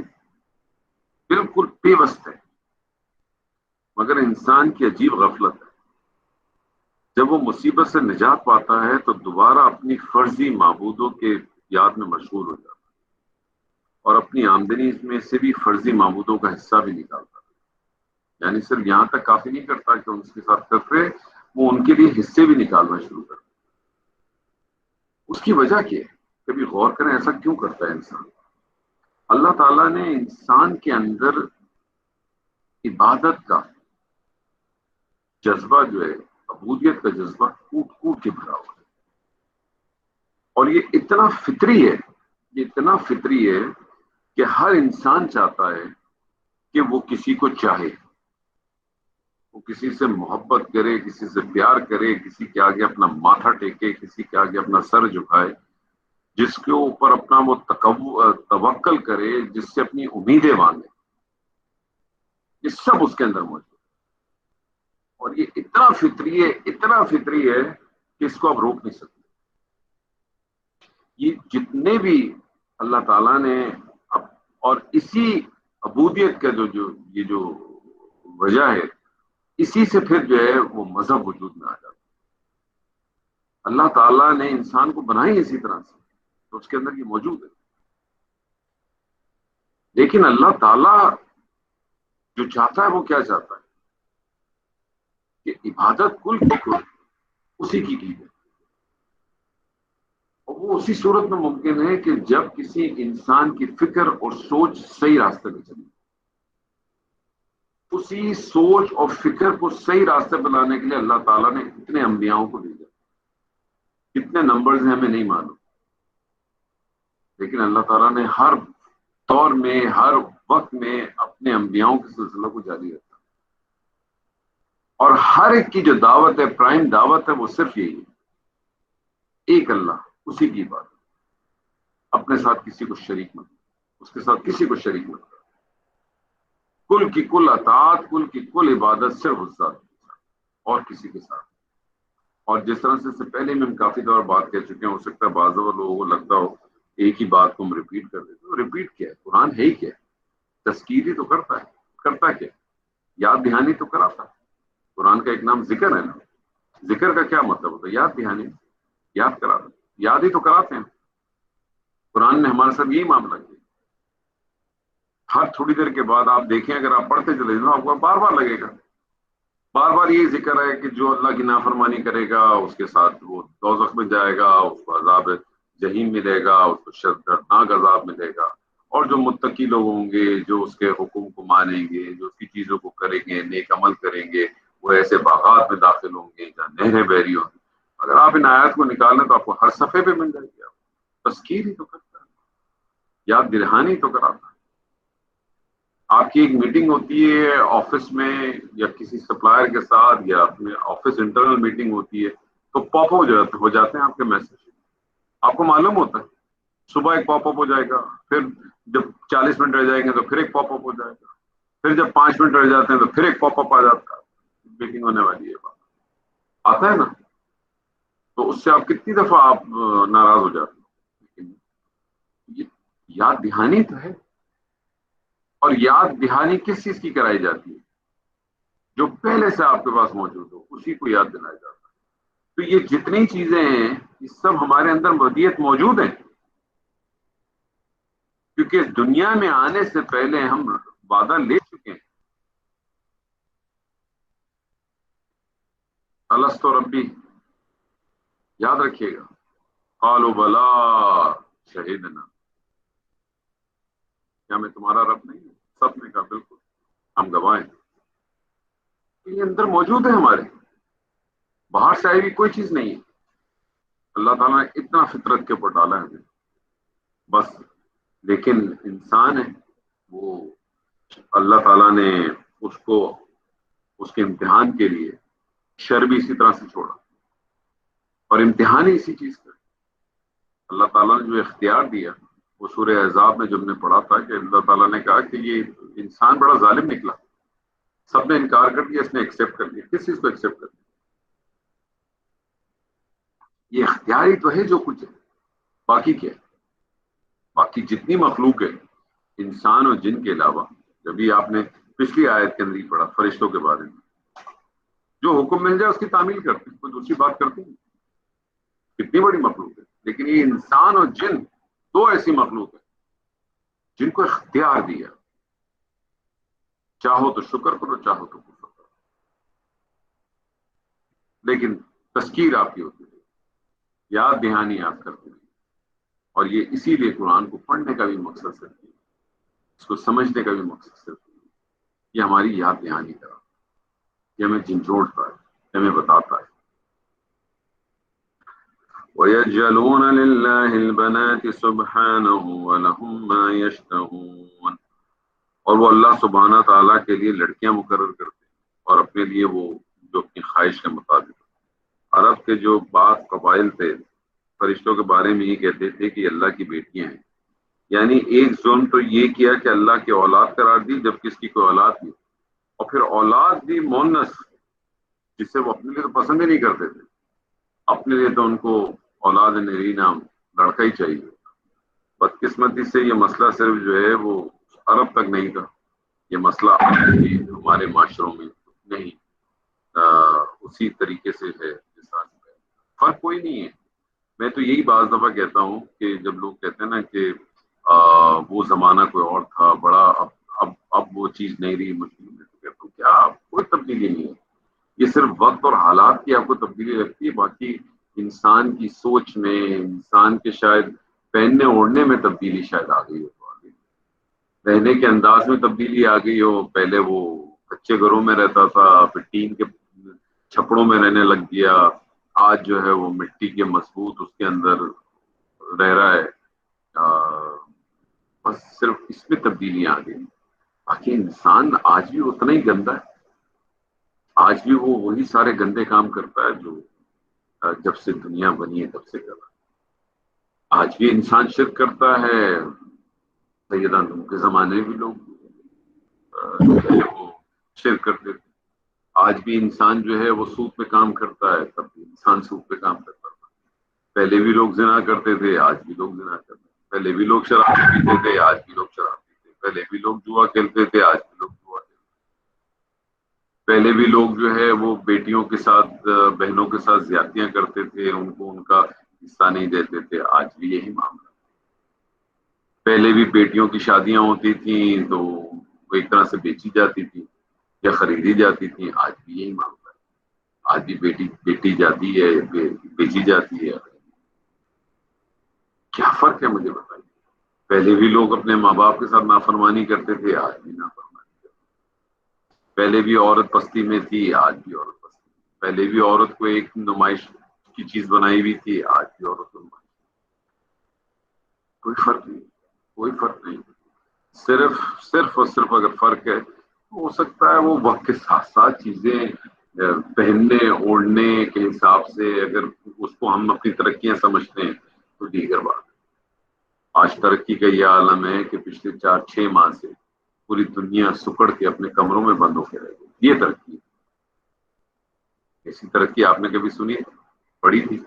بالکل پیوست ہے، مگر انسان کی عجیب غفلت ہے. جب وہ مصیبت سے نجات پاتا ہے تو دوبارہ اپنی فرضی معبودوں کے یاد میں مشغول ہو جاتا ہے، اور اپنی آمدنی میں سے بھی فرضی معبودوں کا حصہ بھی نکالتا ہے. یعنی صرف یہاں تک کافی نہیں کرتا کہ ان کے ساتھ کفرے، وہ ان کے لیے حصے بھی نکالنا شروع کرتا. اس کی وجہ کیا ہے؟ کبھی غور کریں ایسا کیوں کرتا ہے انسان؟ اللہ تعالیٰ نے انسان کے اندر عبادت کا جذبہ جو ہے، عبودیت کا جذبہ کوٹ کوٹ کے بھرا ہوا ہے. اور یہ اتنا فطری ہے، یہ اتنا فطری ہے کہ ہر انسان چاہتا ہے کہ وہ کسی کو چاہے، وہ کسی سے محبت کرے، کسی سے پیار کرے، کسی کے آگے اپنا ماتھا ٹیکے، کسی کے آگے اپنا سر جھکائے، جس کے اوپر اپنا وہ توکل کرے، جس سے اپنی امیدیں باندھے. یہ سب اس کے اندر موجود ہے. اور یہ اتنا فطری ہے، اتنا فطری ہے کہ اس کو آپ روک نہیں سکتے. یہ جتنے بھی اللہ تعالیٰ نے اور اسی عبودیت کا یہ جو وجہ ہے، اسی سے پھر جو ہے وہ مذہب وجود میں آ جاتا ہے. اللہ تعالیٰ نے انسان کو بنائی اسی طرح سے تو اس کے اندر یہ موجود ہے. لیکن اللہ تعالیٰ جو چاہتا ہے وہ کیا چاہتا ہے کہ عبادت کل کی کل اسی کی گئی. اور وہ اسی صورت میں ممکن ہے کہ جب کسی انسان کی فکر اور سوچ صحیح راستے پہ چلے. اسی سوچ اور فکر کو صحیح راستے پہ لانے کے لیے اللہ تعالیٰ نے اتنے انبیاؤں کو بھیجا. کتنے نمبرز ہیں ہمیں نہیں معلوم، لیکن اللہ تعالیٰ نے ہر دور میں ہر وقت میں اپنے انبیاؤں کے سلسلہ کو جاری رکھا. اور ہر ایک کی جو دعوت ہے، پرائم دعوت ہے، وہ صرف یہی ہے، ایک اللہ، اسی کی بات. اپنے ساتھ کسی کو شریک مت، اس کے ساتھ کسی کو شریک مت. کل کی کل اطاعت، کل کی کل عبادت صرف اس ذات کے ساتھ اور کسی کے ساتھ. اور جس طرح سے پہلے میں ہم کافی دور بات کہہ چکے ہیں، ہو سکتا ہے بعض لوگوں کو لگتا ہو ایک ہی بات کو ہم ریپیٹ کر دیتے. تو ریپیٹ کیا ہے؟ قرآن ہے ہی کیا ہے؟ تذکیری تو کرتا ہے. کرتا کیا؟ یاد دہانی تو کراتا ہے. قرآن کا ایک نام ذکر ہے نا. ذکر کا کیا مطلب ہوتا ہے؟ یاد دہانی، یاد کراتا. یاد ہی تو کراتے ہیں. قرآن نے ہمارے ساتھ یہی معاملہ کیا. ہر تھوڑی دیر کے بعد آپ دیکھیں، اگر آپ پڑھتے چلے جائیں آپ کو بار بار لگے گا. بار بار یہی ذکر ہے کہ جو اللہ کی نافرمانی کرے گا اس کے ساتھ وہ دوزخ میں جائے گا، اس کو عذاب جہنم ملے گا، اس کو دردناک عذاب ملے گا. اور جو متقی لوگ ہوں گے، جو اس کے حکم کو مانیں گے، جو اس کی چیزوں کو کریں گے، نیک عمل کریں گے، وہ ایسے باغات میں داخل ہوں گے جہاں نہریں بہری ہوں گی. اگر آپ ان آیات کو نکالیں تو آپ کو ہر صفحے پہ مل جائے گی. آپ تذکیر ہی تو کرتا ہے، یاد دہانی تو کراتا ہے. آپ کی ایک میٹنگ ہوتی ہے آفس میں یا کسی سپلائر کے ساتھ، یا اپنے آفس انٹرنل میٹنگ ہوتی ہے، تو پاپ ہو جاتے ہیں آپ کے میسج. آپ کو معلوم ہوتا ہے صبح ایک پاپ اپ ہو جائے گا، پھر جب 40 منٹ رہ جائیں گے تو پھر ایک پاپ اپ ہو جائے گا، پھر جب 5 منٹ رہ جاتے ہیں تو پھر ایک پاپ اپ آ جاتا ہے. میٹنگ ہونے والی ہے، بات آتا ہے نا. تو اس سے آپ کتنی دفعہ آپ ناراض ہو جاتے ہیں. لیکن یہ یاد دہانی تو ہے. اور یاد دہانی کس چیز کی کرائی جاتی ہے؟ جو پہلے سے آپ کے پاس موجود ہو اسی کو یاد دلایا جاتا ہے. تو یہ جتنی چیزیں ہیں یہ سب ہمارے اندر ودیت موجود ہیں، کیونکہ دنیا میں آنے سے پہلے ہم وعدہ لے چکے ہیں. الستو ربی، یاد رکھیے گا. قالوا بلا شہیدنا، کیا میں تمہارا رب نہیں ہوں؟ سب نے کہا بالکل، ہم گواہ ہیں. یہ اندر موجود ہے ہمارے، باہر سے آئی ہوئی کوئی چیز نہیں ہے. اللہ تعالیٰ نے اتنا فطرت کے اوپر ڈالا ہے ہمیں بس. لیکن انسان ہے وہ، اللہ تعالیٰ نے اس کو اس کے امتحان کے لیے شر بھی اسی طرح سے چھوڑا، اور امتحان ہی اسی چیز کا. اللہ تعالیٰ نے جو اختیار دیا وہ سورہ احزاب میں جب نے پڑھا تھا کہ اللہ تعالیٰ نے کہا کہ یہ انسان بڑا ظالم نکلا. سب نے انکار کر دیا، اس نے ایکسیپٹ کر دیا. کس چیز کو ایکسیپٹ کر دیا؟ یہ اختیاری تو ہے جو کچھ ہے. باقی کیا ہے؟ باقی جتنی مخلوق ہے انسان اور جن کے علاوہ، جبھی آپ نے پچھلی آیت کے اندر ہی پڑھا فرشتوں کے بارے میں، جو حکم مل جائے اس کی تعمیل کرتے ہیں، کوئی دوسری بات کرتے ہیں. کتنی بڑی مخلوق ہے. لیکن یہ انسان اور جن دو ایسی مخلوق ہے جن کو اختیار دیا، چاہو تو شکر کرو، چاہو تو کفر کرو. لیکن تذکیر آپ کی ہوتی ہے، یاد دہانی آپ کرتے ہیں. اور یہ اسی لیے قرآن کو پڑھنے کا بھی مقصد صرف ہے، اس کو سمجھنے کا بھی مقصد صرف ہے. یہ ہماری یاد دہانی کرا، یہ ہمیں جھنجھوڑتا ہے، یہ ہمیں بتاتا ہے. وَيَجْعَلُونَ لِلَّهِ الْبَنَاتِ سُبْحَانَهُ وَلَهُم مَّا يَشْتَهُونَ. اور وہ اللہ سبحانہ تعالیٰ کے لیے لڑکیاں مقرر کرتے ہیں اور اپنے لیے وہ جو اپنی خواہش کے مطابق. عرب کے جو بعض قبائل تھے فرشتوں کے بارے میں یہ کہتے تھے کہ اللہ کی بیٹیاں ہیں. یعنی ایک ظلم تو یہ کیا کہ اللہ کی اولاد قرار دی جب کس کی کوئی اولاد نہیں، اور پھر اولاد دی مونس جسے وہ اپنے لیے تو پسند ہی نہیں کرتے تھے. اپنے لیے تو ان کو اولاد نرینا لڑکا ہی چاہیے. بدقسمتی سے یہ مسئلہ صرف جو ہے وہ عرب تک نہیں تھا، یہ مسئلہ ہمارے معاشروں میں نہیں اسی طریقے سے ہے. فرق کوئی نہیں ہے. میں تو یہی بعض دفعہ کہتا ہوں کہ جب لوگ کہتے ہیں نا کہ وہ زمانہ کوئی اور تھا بڑا، اب وہ چیز نہیں رہی. مشکل میں تو کہتا ہوں کیا کوئی تبدیلی نہیں ہے. یہ صرف وقت اور حالات کی آپ کو تبدیلی لگتی ہے، باقی انسان کی سوچ میں، انسان کے شاید پہننے اوڑھنے میں تبدیلی شاید آ گئی ہو، رہنے کے انداز میں تبدیلی آ گئی ہو۔ پہلے وہ کچے گھروں میں رہتا تھا، پھر ٹین کے چھپڑوں میں رہنے لگ گیا، آج جو ہے وہ مٹی کے مضبوط اس کے اندر رہ رہا ہے۔ بس صرف اس میں تبدیلیاں آ گئی، باقی انسان آج بھی اتنا ہی گندا ہے، آج بھی وہ وہی سارے گندے کام کرتا ہے جو جب سے دنیا بنی ہے تب سے کر رہا ہے۔ آج بھی انسان شرک کرتا ہے، سیدنا نوح کے زمانے میں بھی لوگ جو ہے وہ شرک کرتے تھے۔ آج بھی انسان جو ہے وہ سود پہ کام کرتا ہے، تب بھی انسان سود پہ کام کرتا تھا۔ پہلے بھی لوگ زنا کرتے تھے، آج بھی لوگ زنا کرتے ہیں۔ پہلے بھی لوگ شراب پیتے تھے، آج بھی لوگ شراب پیتے ہیں۔ پہلے بھی لوگ جوا کھیلتے تھے، آج بھی لوگ جوا کھیلتے ہیں۔ پہلے بھی لوگ جو ہے وہ بیٹیوں کے ساتھ، بہنوں کے ساتھ زیادتیاں کرتے تھے، ان کو ان کا حصہ نہیں دیتے تھے، آج بھی یہی معاملہ۔ پہلے بھی بیٹیوں کی شادیاں ہوتی تھیں تو وہ ایک طرح سے بیچی جاتی تھی یا خریدی جاتی تھی، آج بھی یہی معاملہ ہے۔ آج بھی بیٹی جاتی ہے، بیچی جاتی ہے۔ کیا فرق ہے مجھے بتائیے؟ پہلے بھی لوگ اپنے ماں باپ کے ساتھ نافرمانی کرتے تھے، آج بھی نافرمانی کرتے ہیں۔ پہلے بھی عورت پستی میں تھی، آج بھی عورت پستی میں۔ پہلے بھی عورت کو ایک نمائش کی چیز بنائی ہوئی تھی، آج بھی عورت کو نمائش۔ کوئی فرق نہیں، کوئی فرق نہیں۔ صرف اور صرف اگر فرق ہے تو ہو سکتا ہے وہ وقت کے ساتھ ساتھ چیزیں پہننے اوڑھنے کے حساب سے اگر اس کو ہم اپنی ترقیاں سمجھتے ہیں تو دیگر بات۔ آج ترقی کا یہ عالم ہے کہ پچھلے 4-6 ماہ سے پوری دنیا سکڑ کے اپنے کمروں میں بند ہو کے رہ گئی۔ یہ ترقی ہے۔ ایسی ترقی آپ نے کبھی سنی؟ پڑھی تھی؟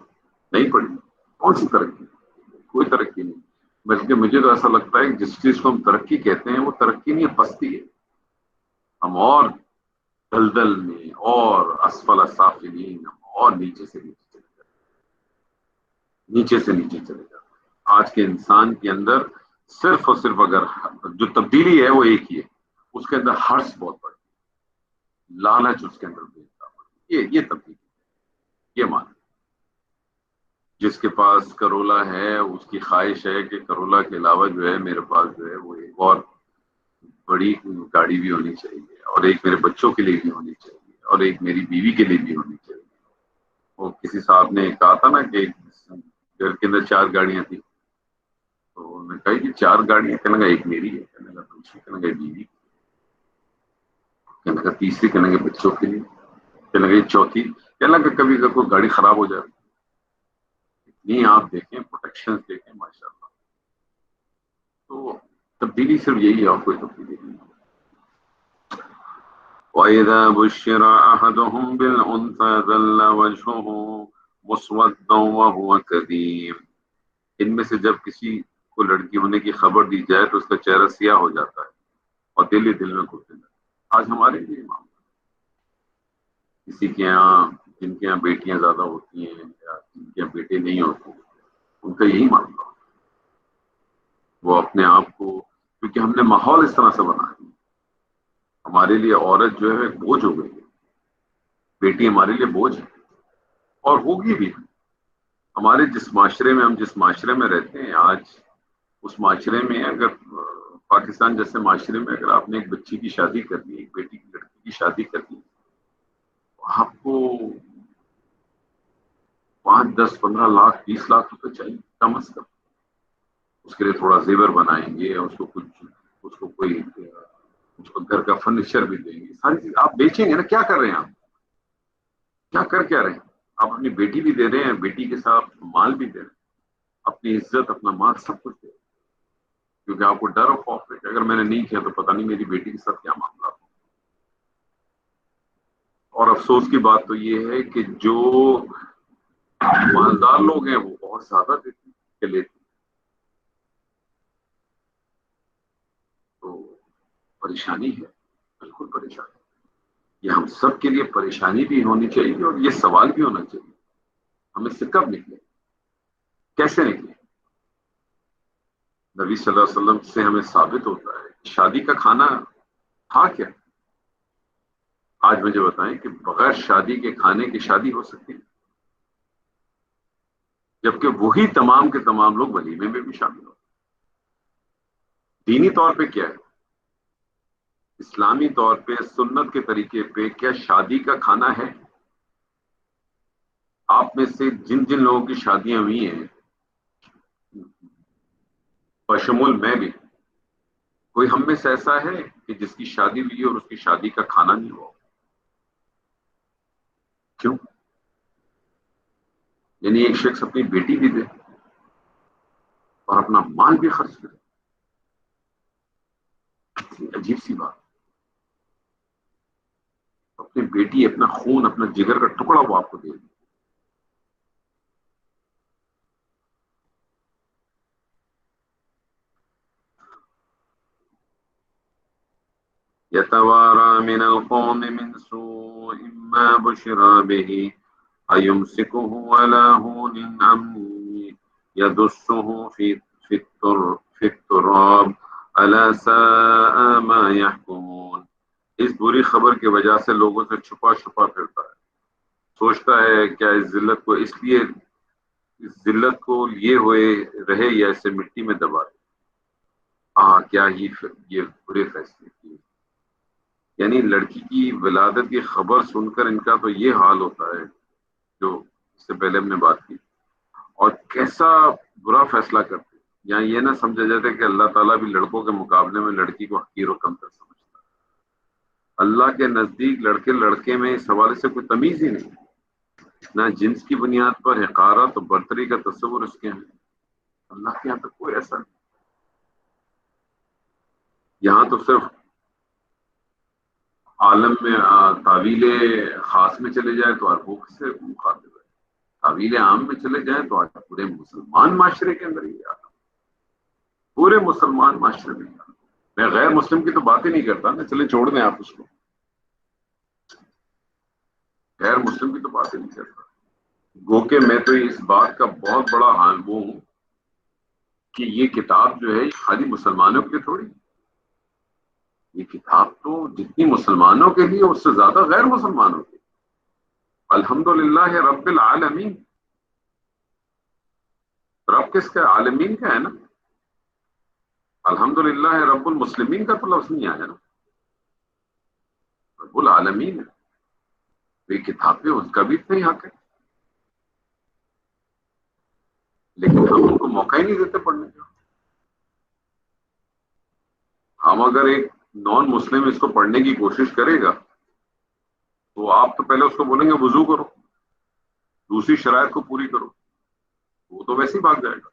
نہیں پڑھی۔ کون سی ترقی؟ کوئی ترقی نہیں۔ بلکہ مجھے تو ایسا لگتا ہے کہ جس چیز کو ہم ترقی کہتے ہیں وہ ترقی نہیں ہے، پستی ہے۔ ہم اور دلدل میں اور اسفل سافلین، اور نیچے سے نیچے چلے جاتے ہیں، نیچے سے نیچے چلے جاتے ہیں۔ آج کے انسان کے اندر صرف اور صرف اگر جو تبدیلی ہے وہ ایک ہی ہے، اس کے اندر ہرس بہت بڑی، لالچ اس کے اندر بہت بڑی۔ یہ تبدیلی، یہ مان۔ جس کے پاس کرولا ہے اس کی خواہش ہے کہ کرولا کے علاوہ جو ہے میرے پاس جو ہے وہ ایک اور بڑی گاڑی بھی ہونی چاہیے، اور ایک میرے بچوں کے لیے بھی ہونی چاہیے، اور ایک میری بیوی کے لیے بھی ہونی چاہیے۔ وہ کسی صاحب نے کہا تھا نا کہ گھر کے اندر 4 گاڑیاں تھیں، تو انہوں نے کہا کہ 4 گاڑیاں، کہنے لگا ایک میری ہے، کہنے لگا دوسری، کہنے لگا بیوی، کہنے لگا تیسری، کہنے لگا بچوں کے لیے، کہنے لگا چوتھی، کہنے لگا کبھی اگر کوئی گاڑی خراب ہو جائے۔ اتنی آپ دیکھیں پروٹیکشن دیکھیں ماشاء اللہ۔ تو تبدیلی صرف یہی ہے، اور کوئی تبدیلی نہیں۔ وَإِذَا بُشِّرَ أَحَدُهُم بِالْأُنثَىٰ ظَلَّ وَجْهُهُ مُسْوَدًّا وَهُوَ كَظِيمٌ۔ ان میں سے جب کسی کو لڑکی ہونے کی خبر دی جائے تو اس کا چہرہ سیاہ ہو جاتا ہے اور دل ہی دل میں گھٹنے لگتا ہے۔ آج ہمارے لیے معاملہ، کسی کے یہاں جن کے یہاں بیٹیاں زیادہ ہوتی ہیں یا جن کے یہاں بیٹے نہیں ہوتے، ان کا یہی معاملہ۔ وہ اپنے آپ کو، کیونکہ ہم نے ماحول اس طرح سے بنا دیا، ہمارے لیے عورت جو ہے بوجھ ہو گئی ہے، بیٹی ہمارے لیے بوجھ ہے، اور ہوگی بھی۔ ہمارے جس معاشرے میں، ہم جس معاشرے میں رہتے ہیں آج، اس معاشرے میں اگر پاکستان جیسے معاشرے میں اگر آپ نے ایک بچی کی شادی کر دی، ایک بیٹی کی لڑکی کی شادی کر دی، آپ کو 5, 10, 15 لاکھ 20 لاکھ روپے چاہیے کم از کم۔ اس کے لیے تھوڑا زیور بنائیں گے، اس کو کچھ، اس کو کوئی، اس کو گھر کا فرنیچر بھی دیں گے، ساری چیز آپ بیچیں گے نا۔ کیا کر رہے ہیں آپ؟ کیا رہے ہیں؟ آپ اپنی بیٹی بھی دے رہے ہیں، بیٹی کے ساتھ مال بھی دے رہے ہیں، اپنی عزت، اپنا مال، سب کچھ دے رہے ہیں، کیونکہ آپ کو ڈر اور خوف ہے کہ اگر میں نے نہیں کیا تو پتہ نہیں میری بیٹی کے ساتھ کیا معاملہ ہو۔ اور افسوس کی بات تو یہ ہے کہ جو مالدار لوگ ہیں وہ بہت زیادہ دیتے لیتے، تو پریشانی ہے، بالکل پریشانی۔ یہ ہم سب کے لیے پریشانی بھی ہونی چاہیے، اور یہ سوال بھی ہونا چاہیے ہم اس سے کب نکلیں، کیسے نکلیں۔ نبی صلی اللہ علیہ وسلم سے ہمیں ثابت ہوتا ہے کہ شادی کا کھانا تھا کیا؟ آج مجھے بتائیں کہ بغیر شادی کے کھانے کی شادی ہو سکتی ہے؟ جبکہ وہی تمام کے تمام لوگ ولیمے میں بھی شامل ہو. دینی طور پہ کیا ہے؟ اسلامی طور پہ سنت کے طریقے پہ کیا شادی کا کھانا ہے؟ آپ میں سے جن جن لوگوں کی شادیاں ہوئی ہیں، بشمول میں بھی، کوئی ہم میں سے ایسا ہے کہ جس کی شادی ہوئی اور اس کی شادی کا کھانا نہیں ہوا؟ کیوں؟ یعنی ایک شخص اپنی بیٹی بھی دے اور اپنا مال بھی خرچ کرے. کتنی عجیب سی بات. اپنی بیٹی، اپنا خون، اپنا جگر کا ٹکڑا وہ آپ کو دے دے. يتوارى من القوم من سوء ما بشر به أيمسكه على هون أم يدسه في التراب ألا ساء ما يحكمون. اس بری خبر کی وجہ سے لوگوں سے چھپا چھپا پھرتا ہے، سوچتا ہے کیا اس ذلت کو لیے ہوئے رہے یا اسے مٹی میں دبا دے. کیا ہی یہ برے فیصلے کیے. یعنی لڑکی کی ولادت کی خبر سن کر ان کا تو یہ حال ہوتا ہے جو اس سے پہلے ہم نے بات کی، اور کیسا برا فیصلہ کرتے. یہاں یہ نہ سمجھا جاتا کہ اللہ تعالیٰ بھی لڑکوں کے مقابلے میں لڑکی کو حقیر و کمتر سمجھتا ہے. اللہ کے نزدیک لڑکے لڑکے میں اس حوالے سے کوئی تمیز ہی نہیں، نہ جنس کی بنیاد پر حقارت و برتری کا تصور اس کے ہیں. اللہ کے یہاں تک کوئی ایسا نہیں. یہاں تو صرف عالم میں تعویل خاص میں چلے جائیں تو اربوں سے مخاطب ہے، تعویل عام میں چلے جائیں تو آج پورے مسلمان معاشرے کے اندر یہ آتا، پورے مسلمان معاشرے میں آتا. میں غیر مسلم کی تو بات ہی نہیں کرتا نا، چلے چھوڑ دیں آپ اس کو، غیر مسلم کی تو بات ہی نہیں کرتا. گو کہ میں تو اس بات کا بہت بڑا حال وہ ہوں کہ یہ کتاب جو ہے یہ خالی مسلمانوں کے تھوڑی، یہ کتاب تو جتنی مسلمانوں کے لیے اس سے زیادہ غیر مسلمانوں کے. الحمدللہ رب العالمین. رب کس کا؟ عالمین کا ہے نا. الحمدللہ رب المسلمین کا تو لفظ نہیں آیا نا، رب العالمین ہے. یہ کتاب پہ اس کا بھی اتنا ہی حق ہے، لیکن ہم ان کو موقع ہی نہیں دیتے پڑھنے کا. ہم اگر ایک نان مسلم اس کو پڑھنے کی کوشش کرے گا تو آپ تو پہلے اس کو بولیں گے وضو کرو، دوسری شرائط کو پوری کرو، وہ تو ویسے ہی بھاگ جائے گا،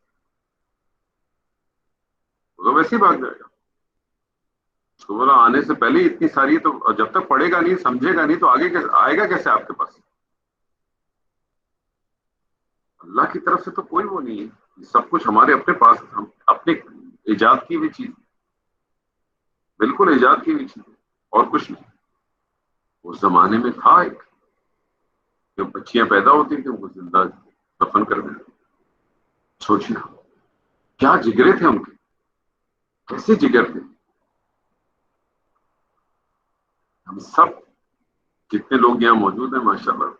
وہ تو ویسے ہی بھاگ جائے گا. اس کو بولا آنے سے پہلے ہی اتنی ساری، تو جب تک پڑھے گا نہیں سمجھے گا نہیں تو آگے آئے گا کیسے آپ کے پاس؟ اللہ کی طرف سے تو کوئی وہ نہیں ہے، سب کچھ ہمارے اپنے پاس، ہم اپنے ایجاد کی ہوئی چیز، بالکل ایجاد کی ہوئی چیز اور کچھ نہیں. اس زمانے میں تھا ایک، جب بچیاں پیدا ہوتی تھیں وہ زندہ دفن کر دیتے. سوچنا کیا جگرے تھے ان کے، کیسے جگر تھے. ہم سب جتنے لوگ یہاں موجود ہیں ماشاءاللہ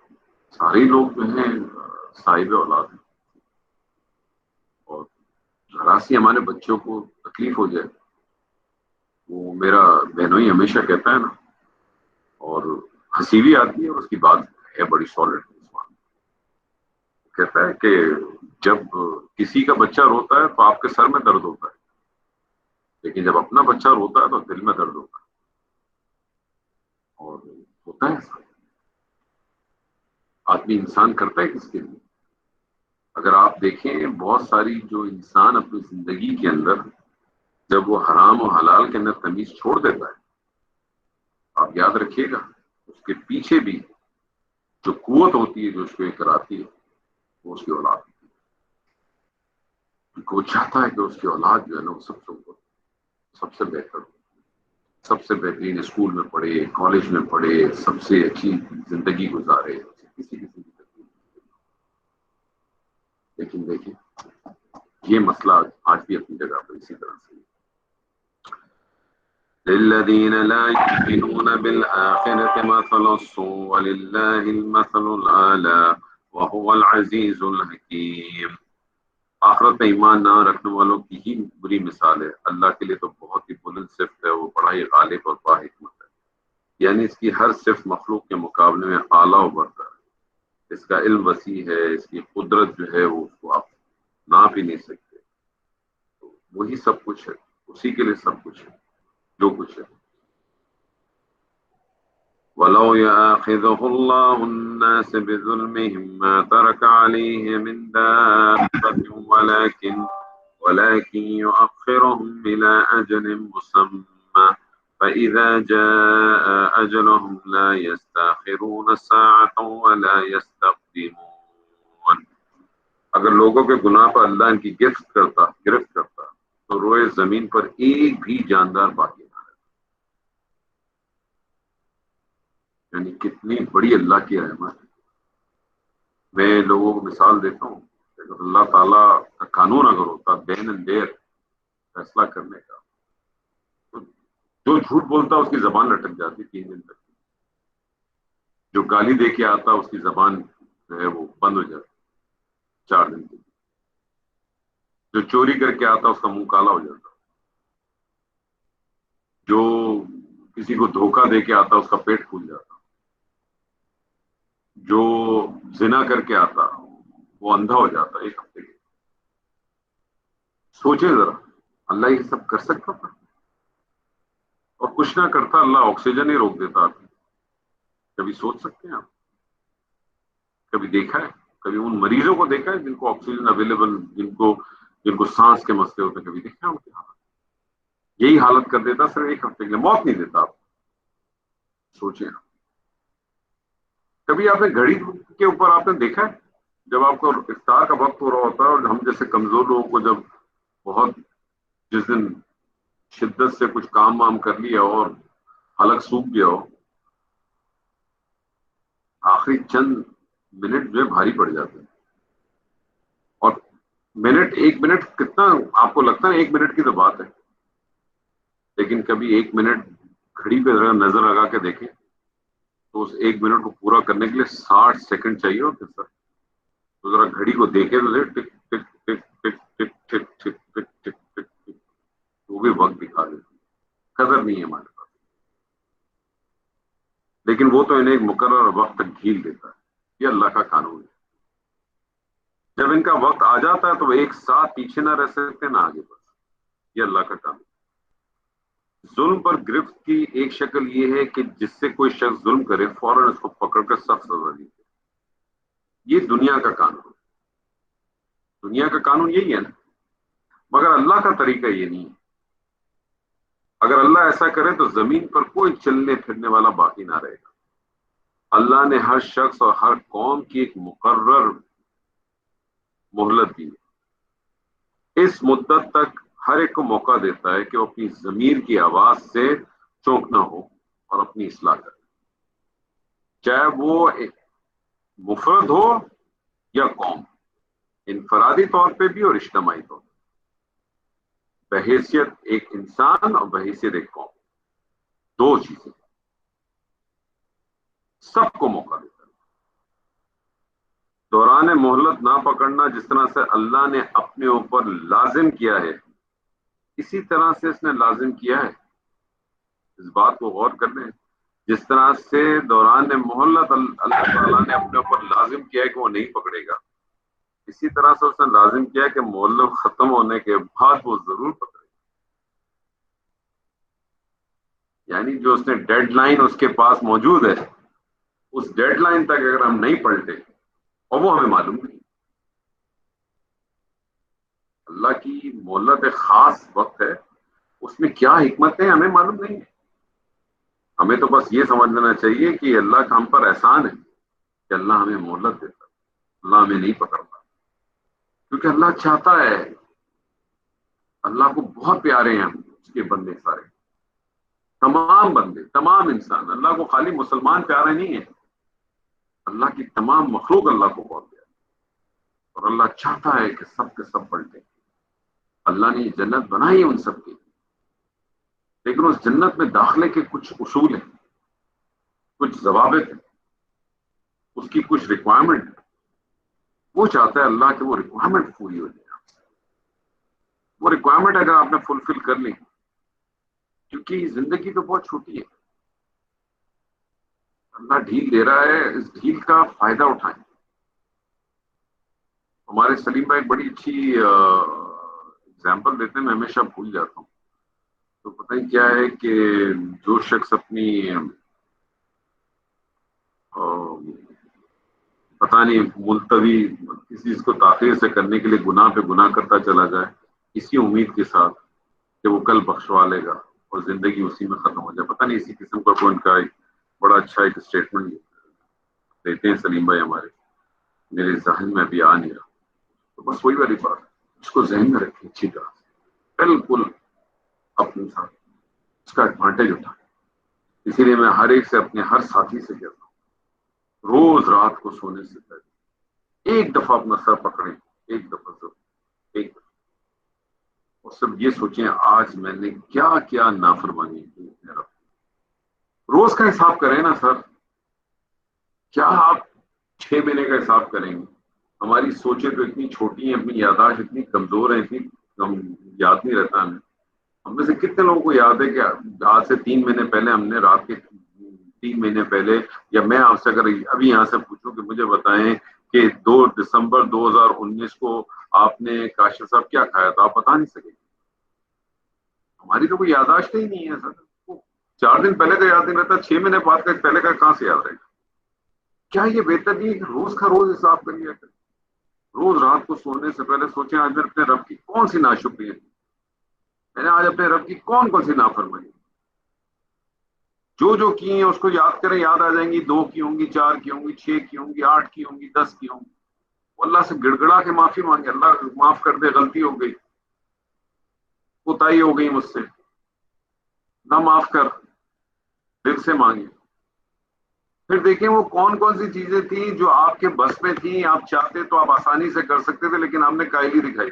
سارے لوگ جو ہیں صاحب اولاد ہیں، اور ذرا سی ہمارے بچوں کو تکلیف ہو جائے، وہ میرا بہنوئی ہمیشہ کہتا ہے نا، اور ہنسی بھی آتی ہے اور اس کی بات ہے بڑی سالڈ. کہتا ہے کہ جب کسی کا بچہ روتا ہے تو آپ کے سر میں درد ہوتا ہے، لیکن جب اپنا بچہ روتا ہے تو دل میں درد ہوتا ہے. اور ہوتا ہے ایسا، آدمی انسان کرتا ہے کس کے لیے؟ اگر آپ دیکھیں بہت ساری جو انسان اپنی زندگی کے اندر جب وہ حرام و حلال کے اندر تمیز چھوڑ دیتا ہے، آپ یاد رکھیے گا اس کے پیچھے بھی جو قوت ہوتی ہے جو اس کو یہ کراتی ہے وہ اس کی اولاد ہوتی ہے. وہ چاہتا ہے کہ اس کی اولاد جو ہے نا وہ سب سے اوپر، سب سے بہتر ہو، سب سے بہترین اسکول میں پڑھے، کالج میں پڑھے، سب سے اچھی زندگی گزارے، کسی کی زندگی. لیکن دیکھیں یہ مسئلہ آج بھی اپنی جگہ پر اسی طرح سے. للذین لا یؤمنون بالآخرة مثل السوء وللہ المثل الأعلی وهو العزیز الحکیم. آخرت میں ایمان نہ رکھنے والوں کی ہی بری مثال ہے. اللہ کے لیے تو بہت ہی بلند صفت ہے، وہ بڑا ہی غالب اور با حکمت ہے. یعنی اس کی ہر صفت مخلوق کے مقابلے میں اعلیٰ و برتر ہے. اس کا علم وسیع ہے، اس کی قدرت جو ہے وہ اس کو آپ ناپ ہی نہیں سکتے. تو وہی سب کچھ ہے، اسی کے لیے سب کچھ ہے جو کچھ ہے. وَلَوْ يَأْخِذُهُ اللَّهُ النَّاسَ بِظُلْمِهِمْ مَا تَرَكَ عَلَيْهِ مِنْ دَابَّةٍ وَلَكِنْ يُؤَخِّرُهُمْ إِلَى أَجَلٍ مُّسَمًّى فَإِذَا جَاءَ أَجَلُهُمْ لَا يَسْتَأْخِرُونَ سَاعَةً وَلَا يَسْتَقْدِمُونَ. اگر لوگوں کے گناہ پر اللہ ان کی گرفت کرتا تو روئے زمین پر ایک بھی جاندار باقی نہ رہتا. یعنی کتنی بڑی اللہ کی رحمت ہے. میں لوگوں کو مثال دیتا ہوں کہ اگر اللہ تعالیٰ کا قانون اگر ہوتا دین اینڈ دیر فیصلہ کرنے کا، تو جو جھوٹ بولتا اس کی زبان لٹک جاتی 3 دن تک. جو گالی دے کے آتا اس کی زبان جو ہے وہ بند ہو جاتی 4 دن تک. جو چوری کر کے آتا اس کا منہ کالا ہو جاتا. جو کسی کو دھوکہ دے کے آتا اس کا پیٹ پھول جاتا. جو زنا کر کے آتا وہ اندھا ہو جاتا 1 ہفتے کے. سوچیں ذرا، اللہ یہ سب کر سکتا تھا؟ اور کچھ نہ کرتا، اللہ آکسیجن ہی روک دیتا. آپ کبھی سوچ سکتے ہیں؟ آپ کبھی دیکھا ہے؟ کبھی ان مریضوں کو دیکھا ہے جن کو آکسیجن اویلیبل، جن کو سانس کے مسئلے ہوتے ہیں؟ کبھی دیکھا ہے ان کی حالت؟ یہی حالت کر دیتا صرف 1 ہفتے کے لیے، موت نہیں دیتا. آپ سوچیں. کبھی آپ نے گھڑی کے اوپر آپ نے دیکھا ہے جب آپ کو افطار کا وقت ہو رہا ہوتا ہے اور ہم جیسے کمزور لوگوں کو جب بہت جس دن شدت سے کچھ کام وام کر لیا اور حلق سوکھ گیا ہو، آخری چند منٹ جو ہے بھاری پڑ جاتے ہیں. اور منٹ، 1 منٹ کتنا آپ کو لگتا ہے؟ 1 منٹ کی تو بات ہے، لیکن کبھی 1 منٹ گھڑی پہ ذرا نظر لگا کے دیکھیں تو اس 1 منٹ کو پورا کرنے کے لیے 60 سیکنڈ چاہیے ہوتے سر. تو ذرا گھڑی کو دیکھے تو ٹک ٹک ٹک ٹک ٹک ٹک ٹک ٹک ٹک ٹک ٹک، وہ بھی وقت دکھا دیتی. قدر نہیں ہے ہمارے پاس. لیکن وہ تو انہیں ایک مقرر وقت تک ڈھیل دیتا ہے. یہ اللہ کا قانون ہے. جب ان کا وقت آ جاتا ہے تو وہ ایک ساتھ پیچھے نہ رہ سکتے نہ آگے بڑھ سکتے. یہ اللہ کا قانون. ظلم پر گرفت کی ایک شکل یہ ہے کہ جس سے کوئی شخص ظلم کرے فوراً اس کو پکڑ کر سخت سزا دی. یہ دنیا کا قانون. دنیا کا قانون یہی ہے نا، مگر اللہ کا طریقہ یہ نہیں ہے. اگر اللہ ایسا کرے تو زمین پر کوئی چلنے پھرنے والا باقی نہ رہے گا. اللہ نے ہر شخص اور ہر قوم کی ایک مقرر مہلت دی ہے. اس مدت تک ہر ایک کو موقع دیتا ہے کہ وہ اپنی ضمیر کی آواز سے چونک نہ ہو اور اپنی اصلاح کرے، چاہے وہ مفرد ہو یا قوم، انفرادی طور پہ بھی اور اجتماعی طور پہ، بحیثیت ایک انسان اور بحیثیت ایک قوم. 2 چیزیں سب کو موقع دیتا ہے. دوران مہلت نہ پکڑنا جس طرح سے اللہ نے اپنے اوپر لازم کیا ہے، اسی طرح سے اس نے لازم کیا ہے. اس بات کو غور کر لیں. جس طرح سے دوران مہلت اللہ تعالیٰ نے اپنے اوپر لازم کیا ہے کہ وہ نہیں پکڑے گا، اسی طرح سے اس نے لازم کیا ہے کہ مہلت ختم ہونے کے بعد وہ ضرور پکڑے گا. یعنی جو اس نے ڈیڈ لائن اس کے پاس موجود ہے، اس ڈیڈ لائن تک اگر ہم نہیں پلٹے، اور وہ ہمیں معلوم نہیں. اللہ کی مہلت ایک خاص وقت ہے، اس میں کیا حکمت ہے ہمیں معلوم نہیں ہے. ہمیں تو بس یہ سمجھ لینا چاہیے کہ اللہ کا ہم پر احسان ہے کہ اللہ ہمیں مہلت دیتا، اللہ ہمیں نہیں پکڑتا. کیونکہ اللہ چاہتا ہے، اللہ کو بہت پیارے ہیں ہم اس کے بندے سارے، تمام بندے، تمام انسان. اللہ کو خالی مسلمان پیارے نہیں ہیں، اللہ کی تمام مخلوق اللہ کو بہت پیارے. اور اللہ چاہتا ہے کہ سب کے سب پلٹیں. اللہ نے یہ جنت بنائی ان سب کی، لیکن اس جنت میں داخلے کے کچھ اصول ہیں، کچھ ضوابط ہیں، اس کی کچھ ریکوائرمنٹ ہے. وہ چاہتا ہے اللہ کہ وہ ریکوائرمنٹ پوری ہو جائے. وہ ریکوائرمنٹ اگر آپ نے فلفل کر لی، کیونکہ زندگی تو بہت چھوٹی ہے، اللہ ڈھیل دے رہا ہے، اس ڈھیل کا فائدہ اٹھائیں. ہمارے سلیم بھائی بڑی اچھی اگزامپل دیتے ہیں، میں ہمیشہ بھول جاتا ہوں. تو پتہ ہی کیا ہے کہ جو شخص اپنی پتہ نہیں ملتوی کسی چیز کو تاخیر سے کرنے کے لیے گناہ پہ گناہ کرتا چلا جائے، اسی امید کے ساتھ کہ وہ کل بخشوا لے گا اور زندگی اسی میں ختم ہو جائے. پتہ نہیں اسی قسم کا کوئی ان کا ایک بڑا اچھا ایک اسٹیٹمنٹ دیتے ہیں سلیم بھائی ہمارے، میرے ذہن میں ابھی آ نہیں رہا. تو بس وہی والی بات، اس کو ذہن میں رکھیں اچھی طرح سے، بالکل اپنے ساتھ اس کا ایڈوانٹیج اٹھائیں. اسی لیے میں ہر ایک سے، اپنے ہر ساتھی سے کہتا ہوں، روز رات کو سونے سے پہلے ایک دفعہ اپنا سر پکڑیں، ایک دفعہ ضرور، ایک دفعہ، اور سب یہ سوچیں آج میں نے کیا کیا نافرمانی کی اپنے رب. روز کا حساب کریں نا سر. کیا آپ 6 مہینے کا حساب کریں گے؟ ہماری سوچیں تو اتنی چھوٹی ہیں، اپنی یاداشت اتنی کمزور ہے، اتنی ہم یاد نہیں رہتا ہمیں. ہم میں سے کتنے لوگوں کو یاد ہے کہ آج سے 3 مہینے پہلے ہم نے رات کے 3 مہینے پہلے، یا میں آپ سے اگر ابھی یہاں سے پوچھوں کہ مجھے بتائیں کہ 2 دسمبر 2019 کو آپ نے کاشف صاحب کیا کھایا تھا، آپ بتا نہیں سکیں. ہماری تو کوئی یاداشت ہی نہیں ہے سر. 4 دن پہلے کا یاد نہیں رہتا، 6 مہینے بعد کا پہلے کا کہاں سے یاد رہے گا؟ کیا یہ بہتر نہیں ہے کہ روز کا روز حساب کر لیا کریں؟ روز رات کو سونے سے پہلے سوچیں آج میں اپنے رب کی کون سی ناشکری ہے، میں نے آج اپنے رب کی کون کون سی نافرمانی جو کی ہیں اس کو یاد کریں. یاد آ جائیں گی، 2 کی ہوں گی، 4 کی ہوں گی، 6 کی ہوں گی، 8 کی ہوں گی، 10 کی ہوں گی. وہ اللہ سے گڑ گڑا کے معافی مانگے، اللہ معاف کر دے، غلطی ہو گئی، کوتاہی ہو گئی مجھ سے، نہ معاف کر، دل سے مانگے. پھر دیکھیں وہ کون کون سی چیزیں تھیں جو آپ کے بس میں تھیں، آپ چاہتے تو آپ آسانی سے کر سکتے تھے، لیکن ہم نے کاہلی دکھائی.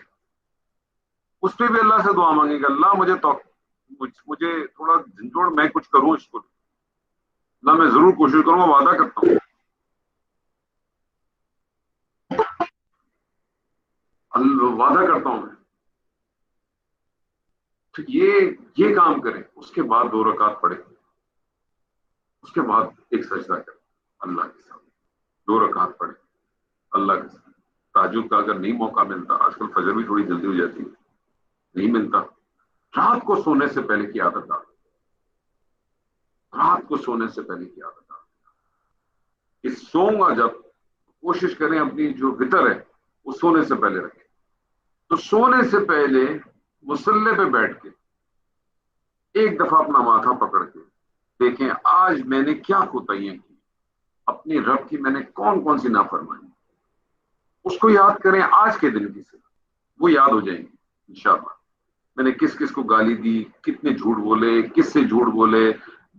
اس پہ بھی اللہ سے دعا مانگے گا، اللہ مجھے تھوڑا جھنجھوڑ، میں کچھ کروں اس کو. اللہ میں ضرور کوشش کروں گا، وعدہ کرتا ہوں، وعدہ کرتا ہوں میں. تو یہ کام کریں، اس کے بعد 2 رکعت پڑھیں، اس کے بعد ایک سجدہ کریں اللہ کے ساتھ، 2 رکعت پڑھیں اللہ کے ساتھ. تہجد کا اگر نہیں موقع ملتا، آج کل فجر بھی تھوڑی جلدی ہو جاتی ہے، نہیں ملتا، رات کو سونے سے پہلے کی عادت ڈالیں. رات کو سونے سے پہلے کی عادت ڈالیں کہ سوؤں گا جب، کوشش کریں اپنی جو وطر ہے وہ سونے سے پہلے رکھیں. تو سونے سے پہلے مصلے پہ بیٹھ کے ایک دفعہ اپنا ماتھا پکڑ کے دیکھیں آج میں نے کیا کوتاہیاں کی، اپنی رب کی میں نے کون کون سی نافرمانی. اس کو یاد کریں، آج کے دن کی سے وہ یاد ہو جائیں گے انشاءاللہ. میں نے کس کس کو گالی دی، کتنے جھوٹ بولے، کس سے جھوٹ بولے،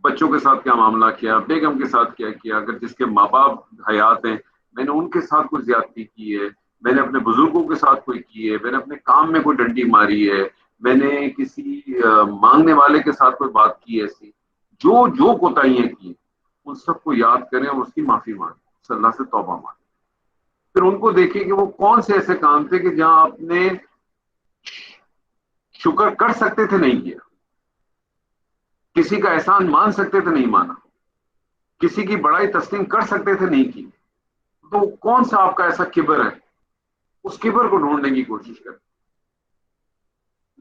بچوں کے ساتھ کیا معاملہ کیا، بیگم کے ساتھ کیا کیا، اگر جس کے ماں باپ حیات ہیں میں نے ان کے ساتھ کوئی زیادتی کی ہے، میں نے اپنے بزرگوں کے ساتھ کوئی کی ہے، میں نے اپنے کام میں کوئی ڈنڈی ماری ہے، میں نے کسی مانگنے والے کے ساتھ کوئی بات کی ایسی، جو کوتاہیاں کی ان سب کو یاد کریں اور اس کی معافی مانگیں، اللہ سے توبہ مانگیں. پھر ان کو دیکھیں کہ وہ کون سے ایسے کام تھے کہ جہاں آپ نے شکر کر سکتے تھے نہیں کیا، کسی کا احسان مان سکتے تھے نہیں مانا، کسی کی بڑائی تسلیم کر سکتے تھے نہیں کی. تو کون سا آپ کا ایسا کبر ہے، اس کبر کو ڈھونڈنے کی کوشش کریں.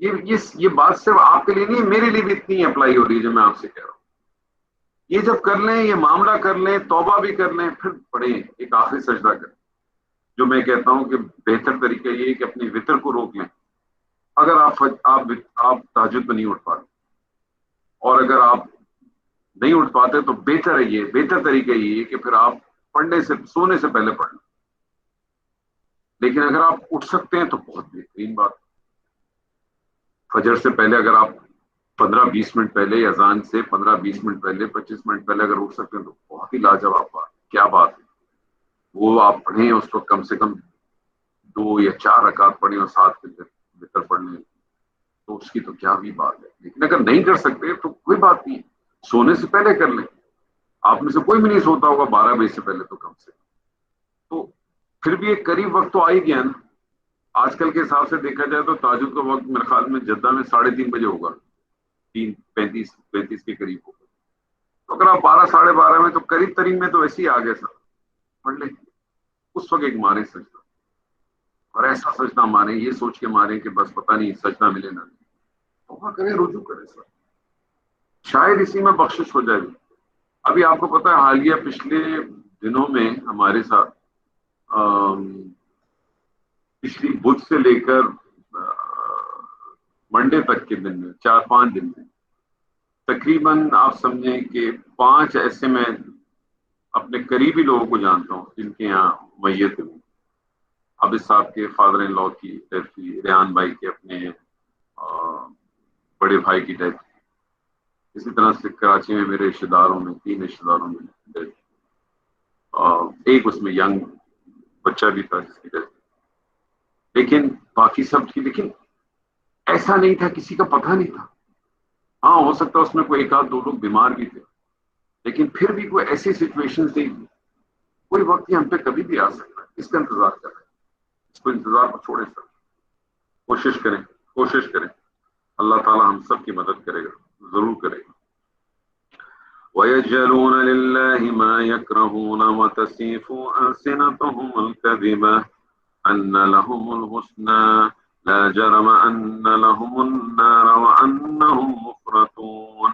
یہ بات صرف آپ کے لیے نہیں، میرے لیے بھی اتنی اپلائی ہو رہی ہے جو میں آپ سے کہہ رہا ہوں. یہ جب کر لیں، یہ معاملہ کر لیں، توبہ بھی کر لیں، پھر پڑھیں ایک آخری سجدہ کریں. جو میں کہتا ہوں کہ بہتر طریقہ یہ ہے کہ اپنی وطر کو روک لیں. اگر آپ تہجد میں نہیں اٹھ پاتے، اور اگر آپ نہیں اٹھ پاتے تو بہتر طریقہ یہ ہے کہ پھر آپ سونے سے پہلے پڑھ لیں. لیکن اگر آپ اٹھ سکتے ہیں تو بہت بہترین بات. فجر سے پہلے اگر آپ 15-20 منٹ پہلے، اذان سے 15-20 منٹ پہلے، 25 منٹ پہلے اگر اٹھ سکتے ہیں تو بہت ہی لاجواب بات، کیا بات ہے. وہ آپ پڑھیں، اس وقت کم سے کم 2 یا 4 رکعت پڑھیں اور ساتھ وتر پڑھ لیں. تو اس کی تو کیا بھی بات ہے. لیکن اگر نہیں کر سکتے تو کوئی بات نہیں, سونے سے پہلے کر لیں. آپ میں سے کوئی بھی نہیں سوتا ہوگا 12 بجے سے پہلے, تو کم سے کم تو پھر بھی ایک قریب وقت تو آ ہی گیا نا. آج کل کے حساب سے دیکھا جائے تو تہجد کا وقت میرے خیال میں جدہ میں 3:30 بجے ہوگا, 3:35 کے قریب ہوگا. تو اگر آپ 12 ساڑھے 12 میں, تو قریب ترین میں تو ویسے ہی آ گئے سر, پڑھ لیں. اس وقت ایک مارے سجدہ, اور ایسا سجدہ مارے یہ سوچ کے مارے کہ بس پتہ نہیں سجدہ ملے نہ ملے. توبہ کریں, رجوع کریں سر, شاید اسی میں بخشش ہو جائے گی. ابھی آپ کو پتا ہے حالیہ پچھلے دنوں میں ہمارے ساتھ پچھلی بدھ سے لے کر منڈے تک کے دن میں 4-5 دن میں تقریباً آپ سمجھیں کہ 5 ایسے میں اپنے قریبی لوگوں کو جانتا ہوں جن کے یہاں میت ہوئی. عابد صاحب کے فادر ان لا کی ڈیتھ ہوئی, ریحان بھائی کے اپنے بڑے بھائی کی ڈیتھ ہوئی. اسی طرح سے کراچی میں میرے رشتے داروں میں 3 رشتے داروں میں ڈیتھ. ایک اس میں ینگ بچہ بھی تھا جس کی ڈیتھ. لیکن باقی سب تھی, لیکن ایسا نہیں تھا کسی کا پتہ نہیں تھا. ہاں ہو سکتا اس میں کوئی 1-2 لوگ بیمار بھی تھے, لیکن پھر بھی کوئی ایسی سچویشن نہیں تھی. کوئی وقت ہم پہ کبھی بھی آ سکتا ہے, اس کا انتظار کر رہے ہیں. اس کو انتظار پر چھوڑے سر, کوشش کریں. اللہ تعالی ہم سب کی مدد کرے گا, ضرور کرے گا. وَيَجْعَلُونَ لِلَّهِ مَا يَكْرَهُونَ وَتَسِيفُ أَلْسِنَتُهُمُ الْكَذِبَ أَنَّ لَهُمُ الْحُسْنَى لَا جَرَمَ أَنَّ لَهُمُ النَّارَ وَأَنَّهُمْ مُفْرَطُونَ.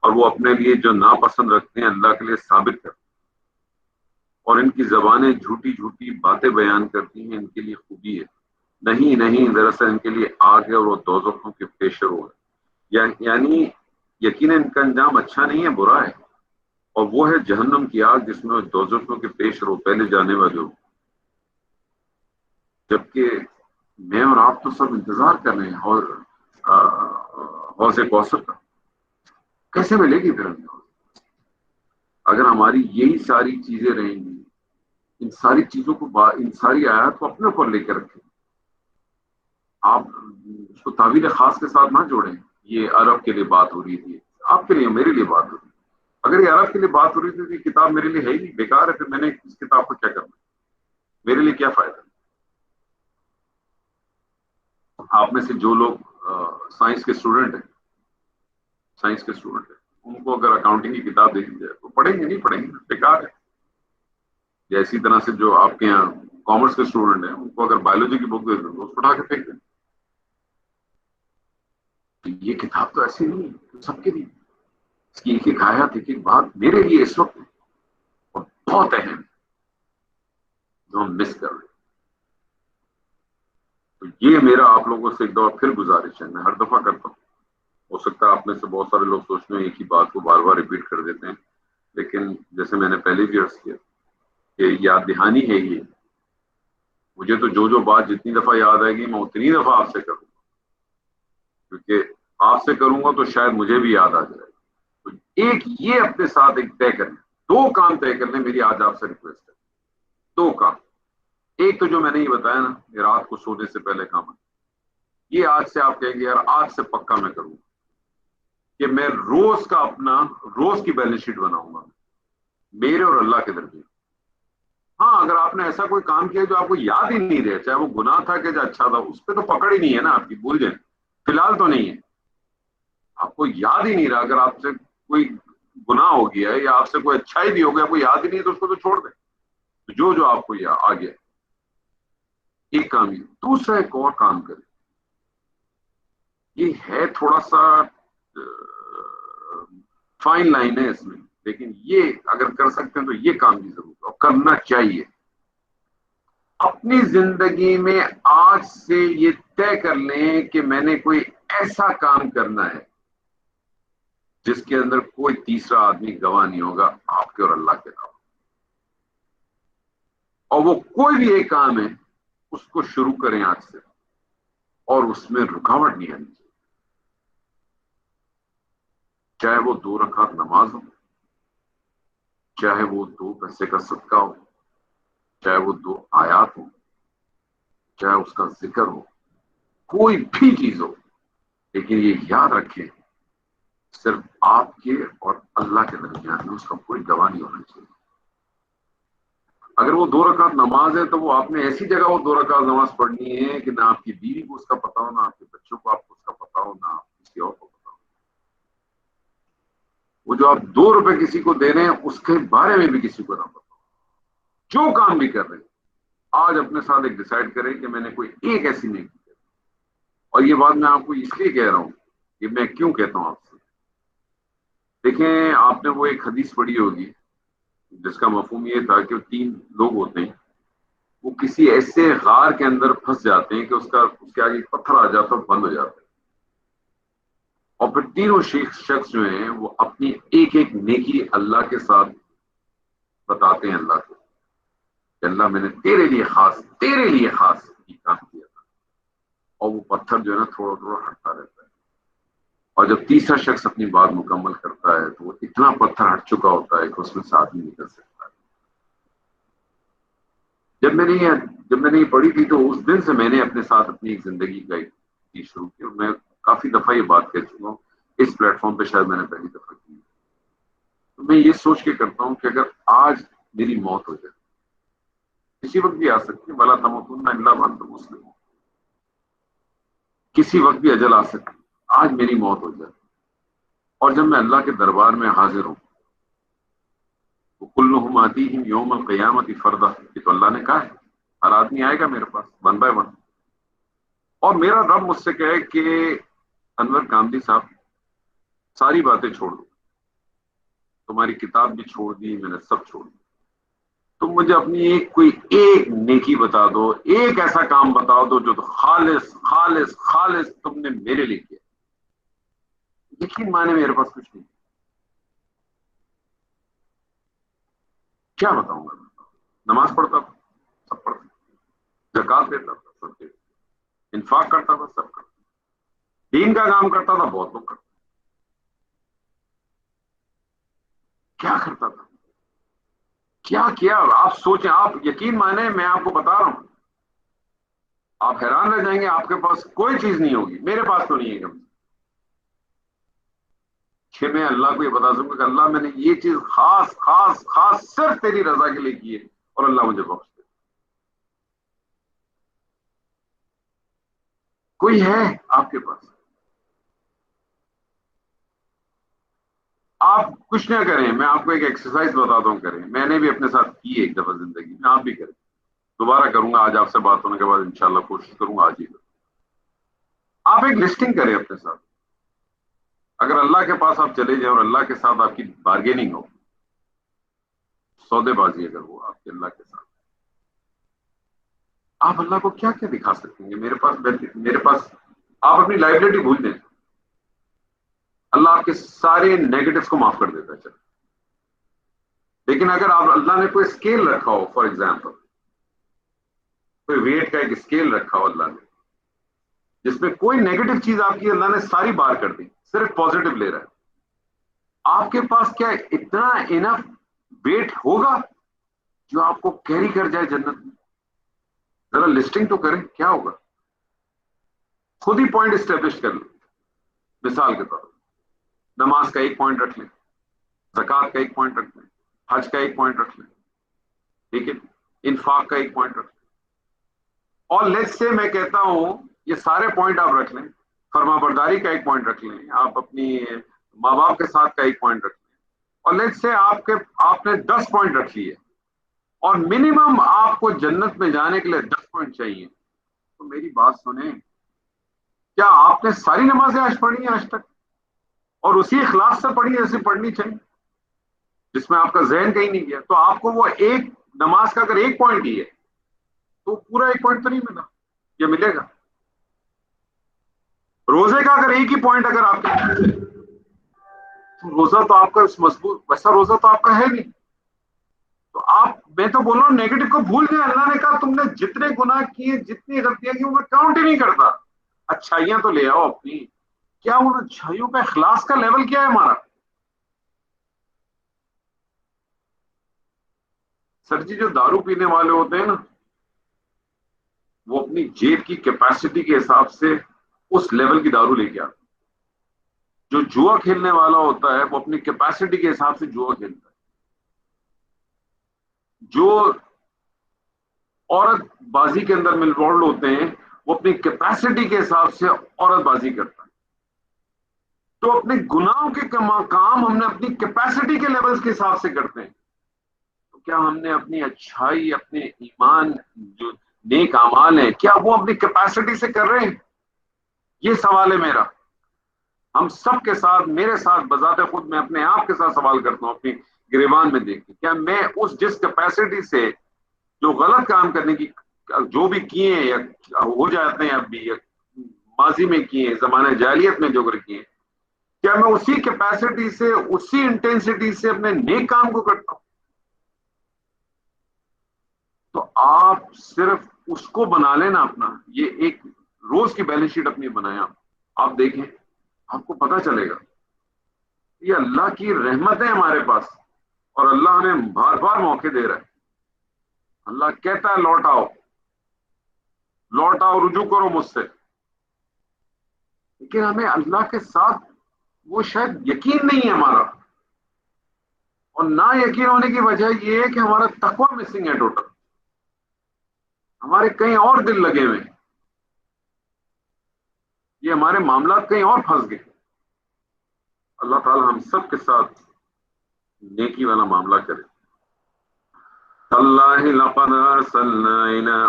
اور وہ اپنے لیے جو ناپسند رکھتے ہیں اللہ کے لیے ثابت کرتے ہیں, اور ان کی زبانیں جھوٹی جھوٹی باتیں بیان کرتی ہیں ان کے لیے خوبی ہے. نہیں, دراصل ان کے لیے آگ ہے اور وہ دوزخوں کے پیشرو ہے. یعنی یقیناً ان کا انجام اچھا نہیں ہے, برا ہے. اور وہ ہے جہنم کی آگ جس میں دوزخوں کے پیشرو پہلے جانے والے ہو. جبکہ میں اور آپ تو سب انتظار کر رہے ہیں اور حوض کوثر کا. کیسے ملے گی پھر ہمیں؟ اگر ہماری یہی ساری چیزیں رہیں گی, ان ساری چیزوں کو, ان ساری آیات کو اپنے اوپر لے کے رکھیں. آپ اس کو تعبیر خاص کے ساتھ نہ جوڑیں. یہ عرب کے لیے بات ہو رہی تھی, آپ کے لیے, میرے لیے بات ہو رہی. اگر یہ عرب کے لیے بات ہو رہی تھی تو یہ کتاب میرے لیے ہے ہی نہیں, بیکار ہے. پھر میں نے اس کتاب کو کیا کرنا, میرے لیے کیا فائدہ. آپ میں سے جو لوگ سائنس کے اسٹوڈنٹ ہیں, ان کو اگر اکاؤنٹنگ کی کتاب دے دی جائے تو پڑھیں گے, نہیں پڑھیں گے, بیکار ہے. یا اسی طرح سے جو آپ کے یہاں کامرس کے اسٹوڈنٹ ہیں, ان کو اگر بایولوجی کی بک دے دیں تو اس کو اٹھا کے پھینک دیں. یہ کتاب تو ایسی نہیں ہے سب کے لیے. اس کی ایک ایک آیت, ایک ایک بات میرے لیے اس وقت اور بہت اہم ہے جو ہم مس کر رہے ہیں. تو یہ میرا آپ لوگوں سے ایک دفعہ پھر گزارش ہے, میں ہر دفعہ کرتا ہوں. ہو سکتا ہے آپ میں سے بہت سارے لوگ سوچتے ہیں ایک ہی بات کو بار بار ریپیٹ کر دیتے ہیں, لیکن جیسے میں نے پہلے بھی عرض کیا کہ یاد دہانی ہے یہ. مجھے تو جو بات جتنی دفعہ یاد آئے گی میں اتنی دفعہ آپ سے کروں گا, کیونکہ آپ سے کروں گا تو شاید مجھے بھی یاد آ جائے. تو ایک یہ اپنے ساتھ ایک طے کر لیں, 2 کام طے کر لیں. میری آج آپ سے ریکویسٹ ہے, 2 کام. ایک تو جو میں نے یہ بتایا نا کہ رات کو سونے سے پہلے کام ہے, یہ آج سے آپ کہیں گے یار آج سے پکا میں کروں گا کہ میں روز کا اپنا روز کی بیلنس شیٹ بناؤں گا میرے اور اللہ کے درمیان. ہاں اگر آپ نے ایسا کوئی کام کیا جو آپ کو یاد ہی نہیں رہے, چاہے وہ گناہ تھا کہ جو اچھا تھا, اس پہ تو پکڑ ہی نہیں ہے نا آپ کی, بھول جائیں. فی الحال تو نہیں ہے, آپ کو یاد ہی نہیں رہا. اگر آپ سے کوئی گناہ ہو گیا یا آپ سے کوئی اچھائی بھی ہو گیا, آپ کو یاد ہی نہیں ہے, تو اس کو تو چھوڑ دیں. جو آپ کو آ گیا, ایک کام یہ. دوسرا ایک اور کام کریں, یہ ہے تھوڑا سا فائن لائن ہے اس میں, لیکن یہ اگر کر سکتے ہیں تو یہ کام بھی ضرور اور کرنا چاہیے. اپنی زندگی میں آج سے یہ طے کر لیں کہ میں نے کوئی ایسا کام کرنا ہے جس کے اندر کوئی تیسرا آدمی گواہ نہیں ہوگا آپ کے اور اللہ کے علاوہ. اور وہ کوئی بھی ایک کام ہے اس کو شروع کریں آج سے, اور اس میں رکاوٹ نہیں آنی چاہیے. چاہے وہ 2 رکعت نماز ہو, چاہے وہ 2 پیسے کا صدقہ ہو, چاہے وہ 2 آیات ہو, چاہے اس کا ذکر ہو, کوئی بھی چیز ہو, لیکن یہ یاد رکھیں صرف آپ کے اور اللہ کے درمیان میں اس کا کوئی گواہ نہیں ہونا چاہیے. اگر وہ 2 رکعت نماز ہے تو وہ آپ نے ایسی جگہ وہ 2 رکعت نماز پڑھنی ہے کہ نہ آپ کی بیوی کو اس کا پتا ہو، نہ آپ کے بچوں کو آپ کو اس کا پتا ہو، نہ آپ کسی اور کو پتا ہو. وہ جو آپ 2 روپے کسی کو دے رہے ہیں اس کے بارے میں بھی کسی کو نہ پتا ہو. جو کام بھی کر رہے ہیں آج اپنے ساتھ ایک ڈیسائیڈ کریں کہ میں نے کوئی ایک ایسی نہیں کی. اور یہ بات میں آپ کو اس لیے کہہ رہا ہوں کہ میں کیوں کہتا ہوں آپ سے. دیکھیں آپ نے وہ ایک حدیث پڑھی ہوگی جس کا مفہوم یہ تھا کہ 3 لوگ ہوتے ہیں، وہ کسی ایسے غار کے اندر پھنس جاتے ہیں کہ اس کے آگے ایک پتھر آ جاتا ہے، بند ہو جاتا ہے. اور پھر تینوں شخص جو ہیں وہ اپنی ایک ایک نیکی اللہ کے ساتھ بتاتے ہیں اللہ کو کہ اللہ میں نے تیرے لیے خاص یہ کام کیا تھا. اور وہ پتھر جو ہے نا تھوڑا تھوڑا ہٹتا رہتا ہے. اور جب تیسرا شخص اپنی بات مکمل کرتا ہے تو وہ اتنا پتھر ہٹ چکا ہوتا ہے کہ اس میں سے آدمی نکل سکتا ہے. جب میں نے یہ پڑھی تھی تو اس دن سے میں نے اپنے ساتھ اپنی ایک زندگی کا ایک چیز شروع کی. اور میں کافی دفعہ یہ بات کہہ چکا ہوں، اس پلیٹ فارم پہ شاید میں نے پہلی دفعہ کی. تو میں یہ سوچ کے کرتا ہوں کہ اگر آج میری موت ہو جائے، کسی وقت بھی آ سکتی ہے، وَلَا تَمُوتُنَّ إِلَّا وَأَنتُم مُسْلِمُونَ، کسی وقت بھی اجل آ سکتی. آج میری موت ہو جائے اور جب میں اللہ کے دربار میں حاضر ہوں، وَكُلُّهُمْ آتِيهِ يَوْمَ الْقِيَامَةِ فَرْدًا، یہ تو اللہ نے کہا ہے ہر آدمی آئے گا میرے پاس 1 by 1. اور میرا رب مجھ سے کہے کہ انور کاملی صاحب ساری باتیں چھوڑ دو، تمہاری کتاب بھی چھوڑ دی، میں نے سب چھوڑ دی، تم مجھے اپنی کوئی ایک نیکی بتا دو، ایک ایسا کام بتا دو جو خالص خالص خالص تم نے میرے لیے کیا. یقین مانے میرے پاس کچھ نہیں. کیا بتاؤں گا؟ نماز پڑھتا تھا، سب پڑھتا، زکات دیتا تھا، سب دیتا، انفاق کرتا تھا، سب کرتا، دین کا کام کرتا تھا، بہت لوگ کرتا. کیا کرتا تھا، کیا کیا آپ سوچیں. آپ یقین مانے میں آپ کو بتا رہا ہوں، آپ حیران رہ جائیں گے. آپ کے پاس کوئی چیز نہیں ہوگی، میرے پاس تو نہیں ہے کم، کہ میں اللہ کو یہ بتا سکوں کہ اللہ میں نے یہ چیز خاص خاص خاص صرف تیری رضا کے لیے کی ہے اور اللہ مجھے بخش دے. کوئی ہے آپ کے پاس؟ آپ کچھ نہ کریں، میں آپ کو ایک ایکسرسائز بتاتا ہوں، کریں. میں نے بھی اپنے ساتھ کی ایک دفعہ زندگی میں، آپ بھی کریں. دوبارہ کروں گا آج آپ سے بات ہونے کے بعد، انشاءاللہ کوشش کروں گا آج ہی. آپ ایک لسٹنگ کریں اپنے ساتھ. اگر اللہ کے پاس آپ چلے جائیں اور اللہ کے ساتھ آپ کی بارگیننگ ہو، سودے بازی اگر وہ آپ کے اللہ کے ساتھ، آپ اللہ کو کیا کیا دکھا سکتے ہیں؟ میرے پاس آپ اپنی لائبلٹی بھول دیں، اللہ آپ کے سارے نیگیٹوز کو معاف کر دیتا ہے. چل، لیکن اگر آپ اللہ نے کوئی اسکیل رکھا ہو، فار ایگزامپل کوئی ویٹ کا ایک اسکیل رکھا ہو اللہ نے، جس میں کوئی نیگیٹو چیز آپ کی اللہ نے ساری بار کر دی، صرف پازیٹو لے رہا ہے، آپ کے پاس کیا اتنا انف ویٹ ہوگا جو آپ کو کیری کر جائے جنت میں؟ ذرا لسٹنگ تو کریں کیا ہوگا. خود ہی پوائنٹ اسٹیبلش کر لیں. مثال کے طور پر نماز کا ایک پوائنٹ رکھ لیں، زکوٰۃ کا ایک پوائنٹ رکھ لیں، حج کا ایک پوائنٹ رکھ لیں، ٹھیک ہے، انفاق کا ایک پوائنٹ رکھ لیں. اور لیٹ سے میں کہتا ہوں یہ سارے پوائنٹ آپ رکھ لیں. فرما برداری کا ایک پوائنٹ رکھ لیں، آپ اپنی ماں باپ کے ساتھ کا ایک پوائنٹ رکھ لیں. اور لیٹ سے آپ نے 10 پوائنٹ رکھ لیے اور منیمم آپ کو جنت میں جانے کے لیے 10 پوائنٹ چاہیے. تو میری بات سنیں، کیا آپ نے ساری نمازیں آج پڑھی ہیں آج تک؟ اور اسی اخلاص سے پڑھی جیسے پڑھنی چاہیے، جس میں آپ کا ذہن کہیں نہیں گیا. تو آپ کو وہ ایک نماز کا اگر ایک پوائنٹ ہی ہے تو پورا ایک پوائنٹ تو نہیں ملا، یہ ملے گا. روزے کا اگر ایک ہی پوائنٹ اگر آپ کے تو روزہ تو آپ کا مضبوط، ویسا روزہ تو آپ کا ہے نہیں. تو میں تو بول رہا ہوں نیگیٹو کو بھول گئے. اللہ نے کہا تم نے جتنے گناہ کیے، جتنی غلطیاں کی، وہ میں کاؤنٹ ہی نہیں کرتا. اچھائیاں تو لے آؤ اپنی. کیا ان اچھائیوں کا اخلاص کا لیول کیا ہے ہمارا؟ سر جی جو دارو پینے والے ہوتے ہیں نا، وہ اپنی جیب کی کیپیسٹی کے حساب سے اس لیول کی دارو لے کے آتے. جو جوا کھیلنے والا ہوتا ہے وہ اپنی کیپیسٹی کے حساب سے جوا کھیلتا ہے. جو عورت بازی کے اندر انوالوڈ ہوتے ہیں وہ اپنی کیپیسٹی کے حساب سے عورت بازی کرتا ہے. تو اپنے گناہوں کے کام ہم نے اپنی کیپیسٹی کے لیولز کے حساب سے کرتے ہیں. تو کیا ہم نے اپنی اچھائی، اپنے ایمان، جو نیک اعمال ہیں، کیا وہ اپنی کیپیسٹی سے کر رہے ہیں؟ یہ سوال ہے میرا. ہم سب کے ساتھ، میرے ساتھ بذات خود میں اپنے آپ کے ساتھ سوال کرتا ہوں اپنی گریبان میں دیکھ کے، کیا میں اس جس کیپیسٹی سے جو غلط کام کرنے کی جو بھی کیے ہیں یا ہو جاتے ہیں اب بھی، یا ماضی میں کیے ہیں، زمانہ جاہلیت میں جو کیے ہیں، کیا میں اسی کیپیسٹی سے، اسی انٹینسٹی سے اپنے نیک کام کو کرتا ہوں؟ تو آپ صرف اس کو بنا لینا اپنا، یہ ایک روز کی بیلنس شیٹ اپنی بنائیں. آپ دیکھیں، آپ کو پتا چلے گا یہ اللہ کی رحمت ہے ہمارے پاس، اور اللہ ہمیں بار بار موقع دے رہا ہے. اللہ کہتا ہے لوٹ آؤ، لوٹ آؤ، رجوع کرو مجھ سے. لیکن ہمیں اللہ کے ساتھ وہ شاید یقین نہیں ہے ہمارا، اور نہ یقین ہونے کی وجہ یہ ہے کہ ہمارا تقوی مسنگ ہے ٹوٹل. ہمارے کہیں اور دل لگے ہوئے ہیں، یہ ہمارے معاملات کہیں اور پھنس گئے. اللہ تعالی ہم سب کے ساتھ نیکی والا معاملہ کرے. اللہ لقد ارسلنا الى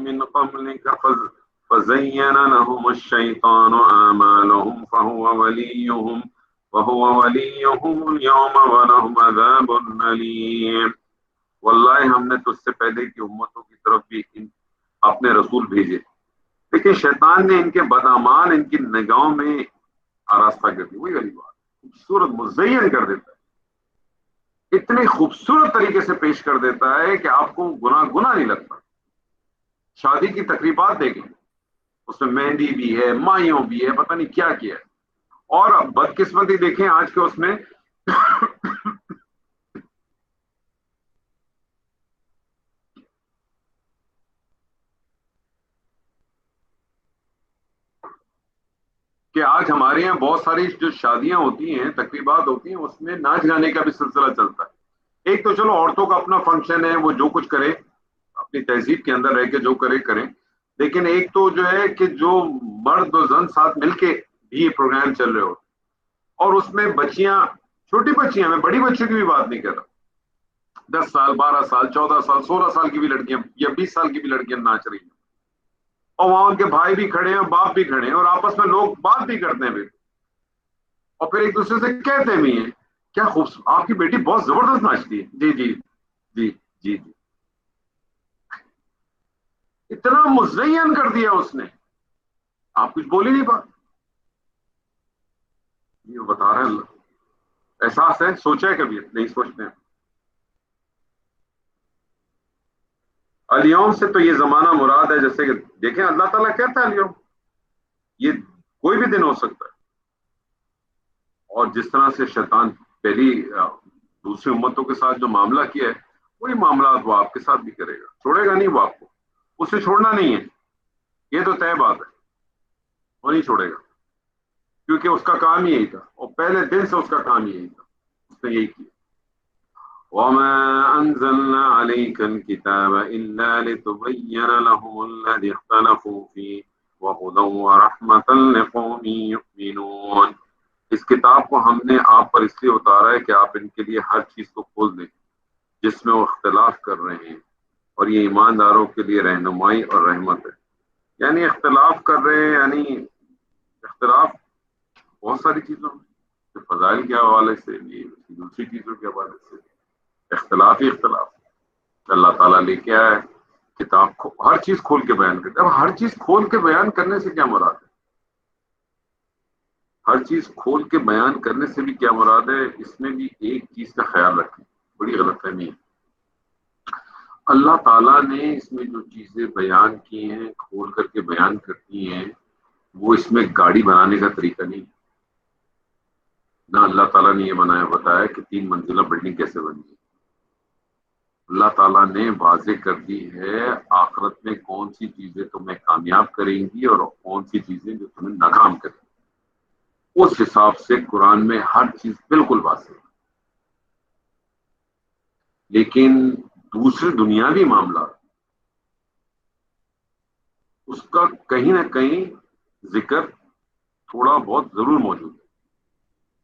من قبلك فزين لهم الشيطان اعمالهم فهو وليهم اليوم ولهم عذاب اليم. واللہ ہم نے تجھ سے پہلے کی امتوں کی طرف بھی اپنے رسول بھیجے، لیکن شیطان نے ان کے بدعمال ان کی نگاہوں میں آراستہ کر دی. وہی والی بات، خوبصورت مزین کر دیتا ہے، اتنی خوبصورت طریقے سے پیش کر دیتا ہے کہ آپ کو گناہ نہیں لگتا. شادی کی تقریبات دیکھیں، اس میں مہندی بھی ہے، مائیوں بھی ہے، پتہ نہیں کیا کیا ہے. اور بدقسمتی دیکھیں آج کے اس میں کہ آج ہمارے یہاں بہت ساری جو شادیاں ہوتی ہیں، تقریبات ہوتی ہیں، اس میں ناچ گانے کا بھی سلسلہ چلتا ہے. ایک تو چلو عورتوں کا اپنا فنکشن ہے، وہ جو کچھ کرے اپنی تہذیب کے اندر رہ کے جو کریں، لیکن ایک تو جو ہے کہ جو مرد و زن ساتھ مل کے بھی یہ پروگرام چل رہے ہو، اور اس میں بچیاں، چھوٹی بچیاں، میں بڑی بچیوں کی بھی بات نہیں کر رہا، 10 سال، 12 سال، 14 سال، 16 سال کی بھی لڑکیاں یا 20 سال کی بھی لڑکیاں ناچ رہی ہیں، اور وہاں ان کے بھائی بھی کھڑے ہیں، باپ بھی کھڑے ہیں، اور آپس میں لوگ بات بھی کرتے ہیں بھی، اور پھر ایک دوسرے سے کہتے بھی ہیں کیا خوبصورت آپ کی بیٹی بہت زبردست ناچتی ہے. جی جی جی جی جی. اتنا مزین کر دیا اس نے، آپ کچھ بول ہی نہیں پا. یہ بتا رہے ہیں اللہ، احساس ہے، سوچا ہے کبھی؟ نہیں سوچتے ہیں. الیوم سے تو یہ زمانہ مراد ہے، جیسے کہ دیکھیں اللہ تعالیٰ کہتا ہے الیوم، یہ کوئی بھی دن ہو سکتا ہے. اور جس طرح سے شیطان پہلی دوسری امتوں کے ساتھ جو معاملہ کیا ہے، وہی معاملات وہ آپ کے ساتھ بھی کرے گا. چھوڑے گا نہیں وہ آپ کو، اسے چھوڑنا نہیں ہے، یہ تو طے بات ہے، وہ نہیں چھوڑے گا، کیونکہ اس کا کام ہی یہی تھا، اور پہلے دن سے اس کا کام ہی یہی تھا، اس نے یہی کیا. وما أنزلنا عليك الكتاب إلا لتبين لهم الذي اختلفوا فيه وهدى ورحمة لقوم يؤمنون. اس کتاب کو ہم نے آپ پر اس لیے اتارا ہے کہ آپ ان کے لیے ہر چیز کو کھول دیں جس میں وہ اختلاف کر رہے ہیں، اور یہ ایمانداروں کے لیے رہنمائی اور رحمت ہے. یعنی اختلاف کر رہے ہیں، یعنی اختلاف بہت ساری چیزوں میں، فضائل کے حوالے سے بھی، دوسری چیزوں کے حوالے سے اختلاف ہی اختلاف. اللہ تعالیٰ لے کے آیا ہے کتاب کو، ہر چیز کھول کے بیان کرتے. اب ہر چیز کھول کے بیان کرنے سے کیا مراد ہے؟ ہر چیز کھول کے بیان کرنے سے بھی کیا مراد ہے؟ اس میں بھی ایک چیز کا خیال رکھیں، بڑی غلط فہمی ہے. اللہ تعالیٰ نے اس میں جو چیزیں بیان کی ہیں، کھول کر کے بیان کرتی ہیں، وہ اس میں گاڑی بنانے کا طریقہ نہیں. نہ اللہ تعالیٰ نے یہ بتایا کہ 3 منزلہ بلڈنگ کیسے بنی ہے. اللہ تعالیٰ نے واضح کر دی ہے آخرت میں کون سی چیزیں تمہیں کامیاب کریں گی اور کون سی چیزیں جو تمہیں ناکام کریں گی. اس حساب سے قرآن میں ہر چیز بالکل واضح ہے. لیکن دوسرے دنیاوی معاملات اس کا کہیں نہ کہیں ذکر تھوڑا بہت ضرور موجود ہے،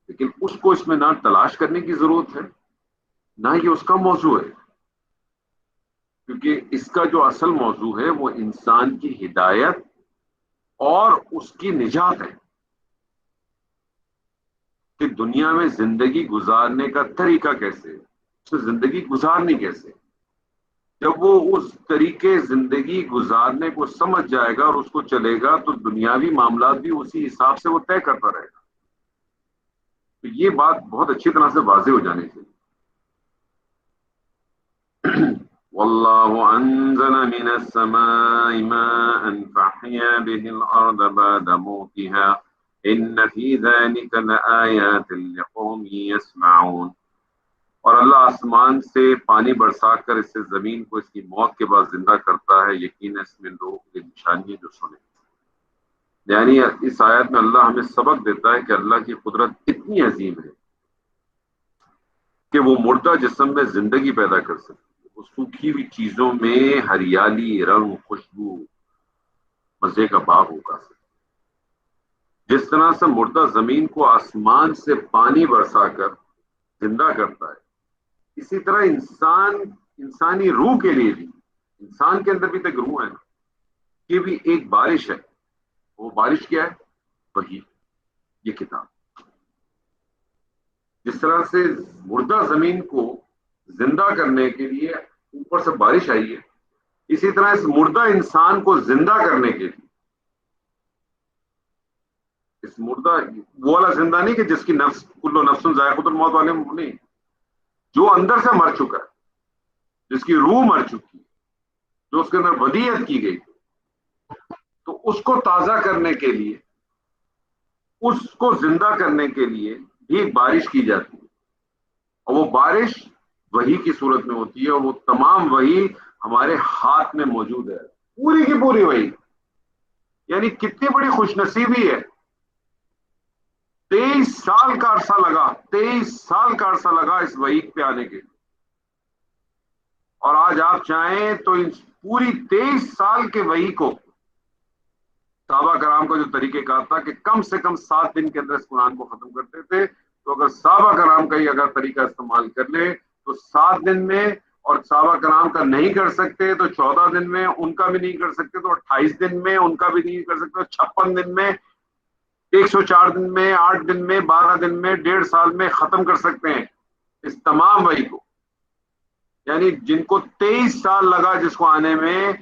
لیکن اس کو اس میں نہ تلاش کرنے کی ضرورت ہے نہ یہ اس کا موضوع ہے. کیونکہ اس کا جو اصل موضوع ہے وہ انسان کی ہدایت اور اس کی نجات ہے، کہ دنیا میں زندگی گزارنے کا طریقہ کیسے ہے، اس میں زندگی گزارنی کیسے. جب وہ اس طریقے زندگی گزارنے کو سمجھ جائے گا اور اس کو چلے گا تو دنیاوی معاملات بھی اسی حساب سے وہ طے کرتا رہے گا. تو یہ بات بہت اچھی طرح سے واضح ہو جانی چاہیے. واللہ انزل من السماء ماء فاحیا به الارض بعد موتها ان في ذلك لآیات لقوم يسمعون. اور اللہ آسمان سے پانی برسا کر اس سے زمین کو اس کی موت کے بعد زندہ کرتا ہے، یقینا اس میں لوگوں کی نشانی ہے جو سنیں. یعنی اس آیت میں اللہ ہمیں سبق دیتا ہے کہ اللہ کی قدرت اتنی عظیم ہے کہ وہ مردہ جسم میں زندگی پیدا کر سکتی ہے، وہ سوکھی ہوئی چیزوں میں ہریالی، رنگ، خوشبو، مزے کا باغ ہوگا سکتی. جس طرح سے مردہ زمین کو آسمان سے پانی برسا کر زندہ کرتا ہے، اسی طرح انسانی روح کے لیے بھی، انسان کے اندر بھی تو ایک روح ہے نا، یہ بھی ایک بارش ہے. وہ بارش کیا ہے؟ وہی یہ کتاب. جس طرح سے مردہ زمین کو زندہ کرنے کے لیے اوپر سے بارش آئی ہے، اسی طرح اس مردہ انسان کو زندہ کرنے کے لیے، اس مردہ وہ والا زندہ نہیں کہ جس کی نفس کل نفس ذائقۃ الموت والے نہیں، جو اندر سے مر چکا ہے، جس کی روح مر چکی ہے، جو اس کے اندر ودیعت کی گئی، تو اس کو تازہ کرنے کے لیے، اس کو زندہ کرنے کے لیے بھی بارش کی جاتی ہے. اور وہ بارش وحی کی صورت میں ہوتی ہے، اور وہ تمام وحی ہمارے ہاتھ میں موجود ہے، پوری کی پوری وحی. یعنی کتنی بڑی خوش نصیبی ہے. 23 سال کا عرصہ لگا، 23 سال کا عرصہ لگا اس وحی پہ آنے کے لیے. اور آج آپ چاہیں تو ان پوری 23 سال کے وحی کو، صحابہ کرام کا جو طریقہ کار تھا کہ کم سے کم 7 دن کے اندر اس قرآن کو ختم کرتے تھے، تو اگر صحابہ کرام کا یہ اگر طریقہ استعمال کر لے تو 7 دن میں، اور صحابہ کرام کا نہیں کر سکتے تو 14 دن میں، ان کا بھی نہیں کر سکتے تو 28 دن میں، ان کا بھی نہیں کر سکتے تو 56 دن میں، 104 دن میں، 8 دن میں، 12 دن میں، 1.5 سال میں ختم کر سکتے ہیں اس تمام وحی کو. یعنی جن کو 23 سال لگا جس کو آنے میں،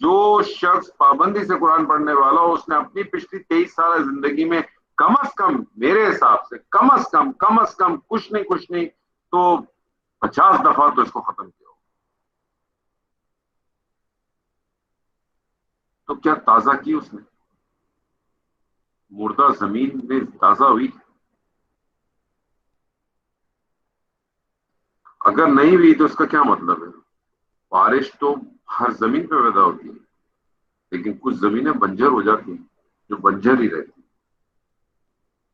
جو شخص پابندی سے قرآن پڑھنے والا ہو، اس نے اپنی پچھلی 23 سال زندگی میں کم از کم، میرے حساب سے کم از کم کچھ نہیں تو 50 دفعہ تو اس کو ختم کیا ہو. تو کیا تازہ کی اس نے؟ مردہ زمین میں تازہ ہوئی؟ اگر نہیں ہوئی تو اس کا کیا مطلب ہے؟ بارش تو ہر زمین پہ پیدا ہوتی ہے، لیکن کچھ زمینیں بنجر ہو جاتی ہیں جو بنجر ہی رہتی ہیں.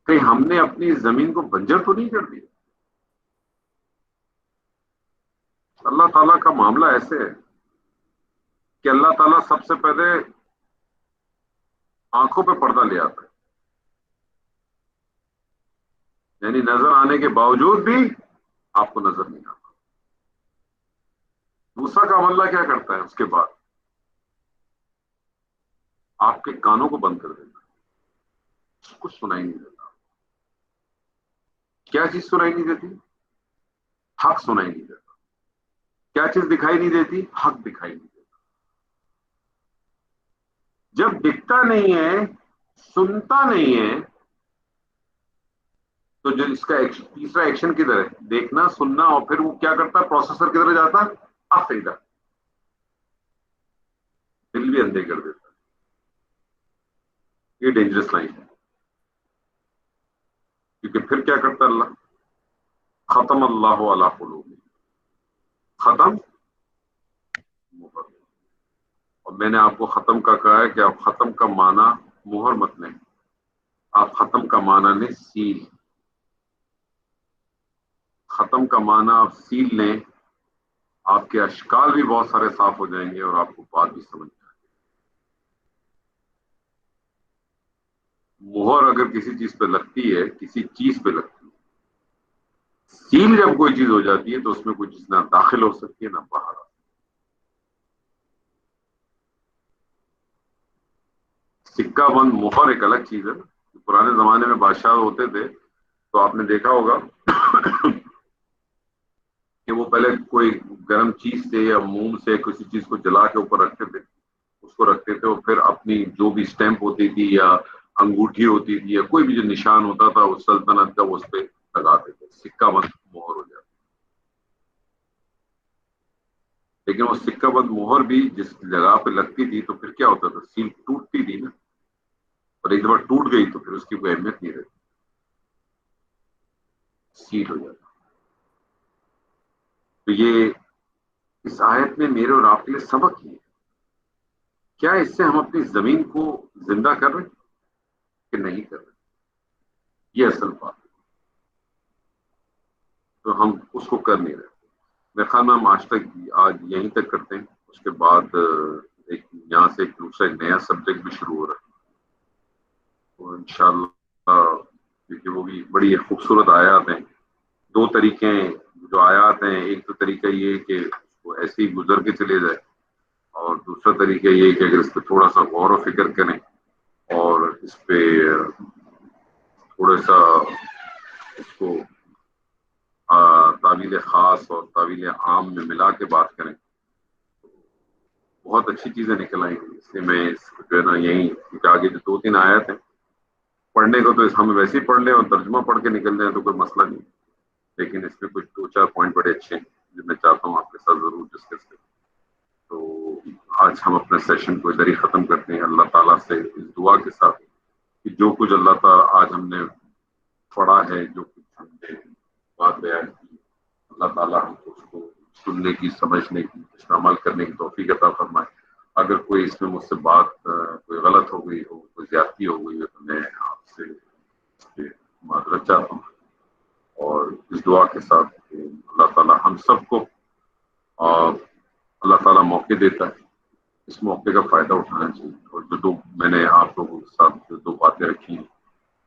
کہیں ہم نے اپنی زمین کو بنجر تو نہیں کر دیا؟ اللہ تعالیٰ کا معاملہ ایسے ہے کہ اللہ تعالیٰ سب سے پہلے آنکھوں پہ پردہ لے آتا ہے، یعنی نظر آنے کے باوجود بھی آپ کو نظر نہیں آتا. دوسرا کام اللہ کیا کرتا ہے اس کے بعد؟ آپ کے کانوں کو بند کر دیتا ہے، کچھ سنائی نہیں دیتا. کیا چیز سنائی نہیں دیتی؟ حق سنائی نہیں دیتا. کیا چیز دکھائی نہیں دیتی؟ حق دکھائی نہیں دیتا. جب دکھتا نہیں ہے، سنتا نہیں ہے، تو جو اس کا تیسرا ایکشن کدھر ہے؟ دیکھنا، سننا، اور پھر وہ کیا کرتا ہے؟ پروسیسر کدھر جاتا ہے؟ افیدہ، دل بھی اندھے کر دیتا ہے. یہ ڈینجرس لائن ہے. کیونکہ پھر کیا کرتا ہے اللہ؟ ختم اللہ علی قلوب، ختم مہر. اور میں نے آپ کو ختم کا کہا ہے کہ آپ ختم کا معنی مہر مت لیں. آپ ختم کا معنی لیں سیل، ختم کا معنی آپ سیل لیں، آپ کے اشکال بھی بہت سارے صاف ہو جائیں گے اور آپ کو بات بھی سمجھ میں آئے گی۔ مہر اگر کسی چیز پہ لگتی ہے، کسی چیز پہ لگتی ہے، سیل جب کوئی چیز ہو جاتی ہے تو اس میں کوئی چیز نہ داخل ہو سکتی ہے نہ باہر آ سکتی ہے۔ سکہ بند مہر ایک الگ چیز ہے نا۔ پرانے زمانے میں بادشاہ ہوتے تھے تو آپ نے دیکھا ہوگا کہ وہ پہلے کوئی گرم چیز سے یا موم سے کسی چیز کو جلا کے اوپر رکھتے تھے، اس کو رکھتے تھے اور پھر اپنی جو بھی اسٹیمپ ہوتی تھی یا انگوٹھی ہوتی تھی یا کوئی بھی جو نشان ہوتا تھا اس سلطنت کا وہ اس پہ لگاتے تھے، سکہ بند مہر ہو جاتا۔ لیکن وہ سکہ بند مہر بھی جس جگہ پہ لگتی تھی تو پھر کیا ہوتا تھا، سیل ٹوٹتی تھی نا، اور ایک دفعہ ٹوٹ گئی تو پھر اس کی کوئی اہمیت نہیں رہتی، سیل ہو جاتا۔ تو یہ اس آیت میں میرے اور آپ کے لیے سبق ہی ہے، کیا اس سے ہم اپنی زمین کو زندہ کر رہے ہیں کہ نہیں کر رہے؟ یہ اصل بات ہے، تو ہم اس کو کر نہیں رہے۔ میرے خیال میں ہم آج یہیں تک کرتے ہیں، اس کے بعد ایک یہاں سے ایک دوسرا ایک نیا سبجیکٹ بھی شروع ہو رہا ہے، تو انشاءاللہ کیونکہ وہ بھی بڑی خوبصورت آیات ہیں۔ دو طریقے ہیں جو آیات ہیں، ایک تو طریقہ یہ ہے کہ وہ ایسے ہی گزر کے چلے جائے، اور دوسرا طریقہ یہ ہے کہ اگر اس پہ تھوڑا سا غور و فکر کریں اور اس پہ تھوڑا سا اس کو تعویل خاص اور تعویل عام میں ملا کے بات کریں، بہت اچھی چیزیں نکل آئیں گی۔ اس لیے میں اس کو جو ہے نا یہیں، کیونکہ آگے جو 2-3 آیات ہیں پڑھنے کو تو ہم ویسے ہی پڑھ لیں اور ترجمہ پڑھ کے نکل جائیں تو کوئی مسئلہ نہیں، لیکن اس میں کچھ 2-4 پوائنٹ بڑے اچھے ہیں جو میں چاہتا ہوں آپ کے ساتھ ضرور ڈسکس کریں۔ تو آج ہم اپنے سیشن کو ادھر ہی ختم کرتے ہیں، اللہ تعالیٰ سے اس دعا کے ساتھ کہ جو کچھ اللہ تعالیٰ آج ہم نے پڑھا ہے، جو کچھ ہم نے بات بیان کی، اللہ تعالیٰ ہم کو اس کو سننے کی، سمجھنے کی، اس پر عمل کرنے کی توفیق عطا فرمائے۔ اگر کوئی اس میں مجھ سے بات کوئی غلط ہو گئی ہو، کوئی زیادتی ہو گئی ہو تو میں آپ سے اس پہ معذرت چاہتا ہوں، اور اس دعا کے ساتھ کہ اللہ تعالیٰ ہم سب کو اللہ تعالیٰ موقع دیتا ہے، اس موقع کا فائدہ اٹھانا چاہیے، اور جو میں نے آپ لوگوں کے ساتھ جو 2 باتیں رکھی ہیں،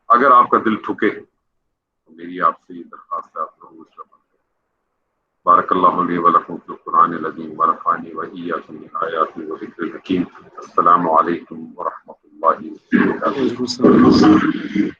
اگر آپ کا دل ٹھکے تو میری آپ سے یہ درخواست ہے، آپ لوگوں کو سمجھ۔ بارک اللہ لی و لکم فی القرآن العظیم ونفعنی و ایاکم بالآیات والذکر الحکیم۔ السلام علیکم ورحمۃ اللہ وبرکاتہ۔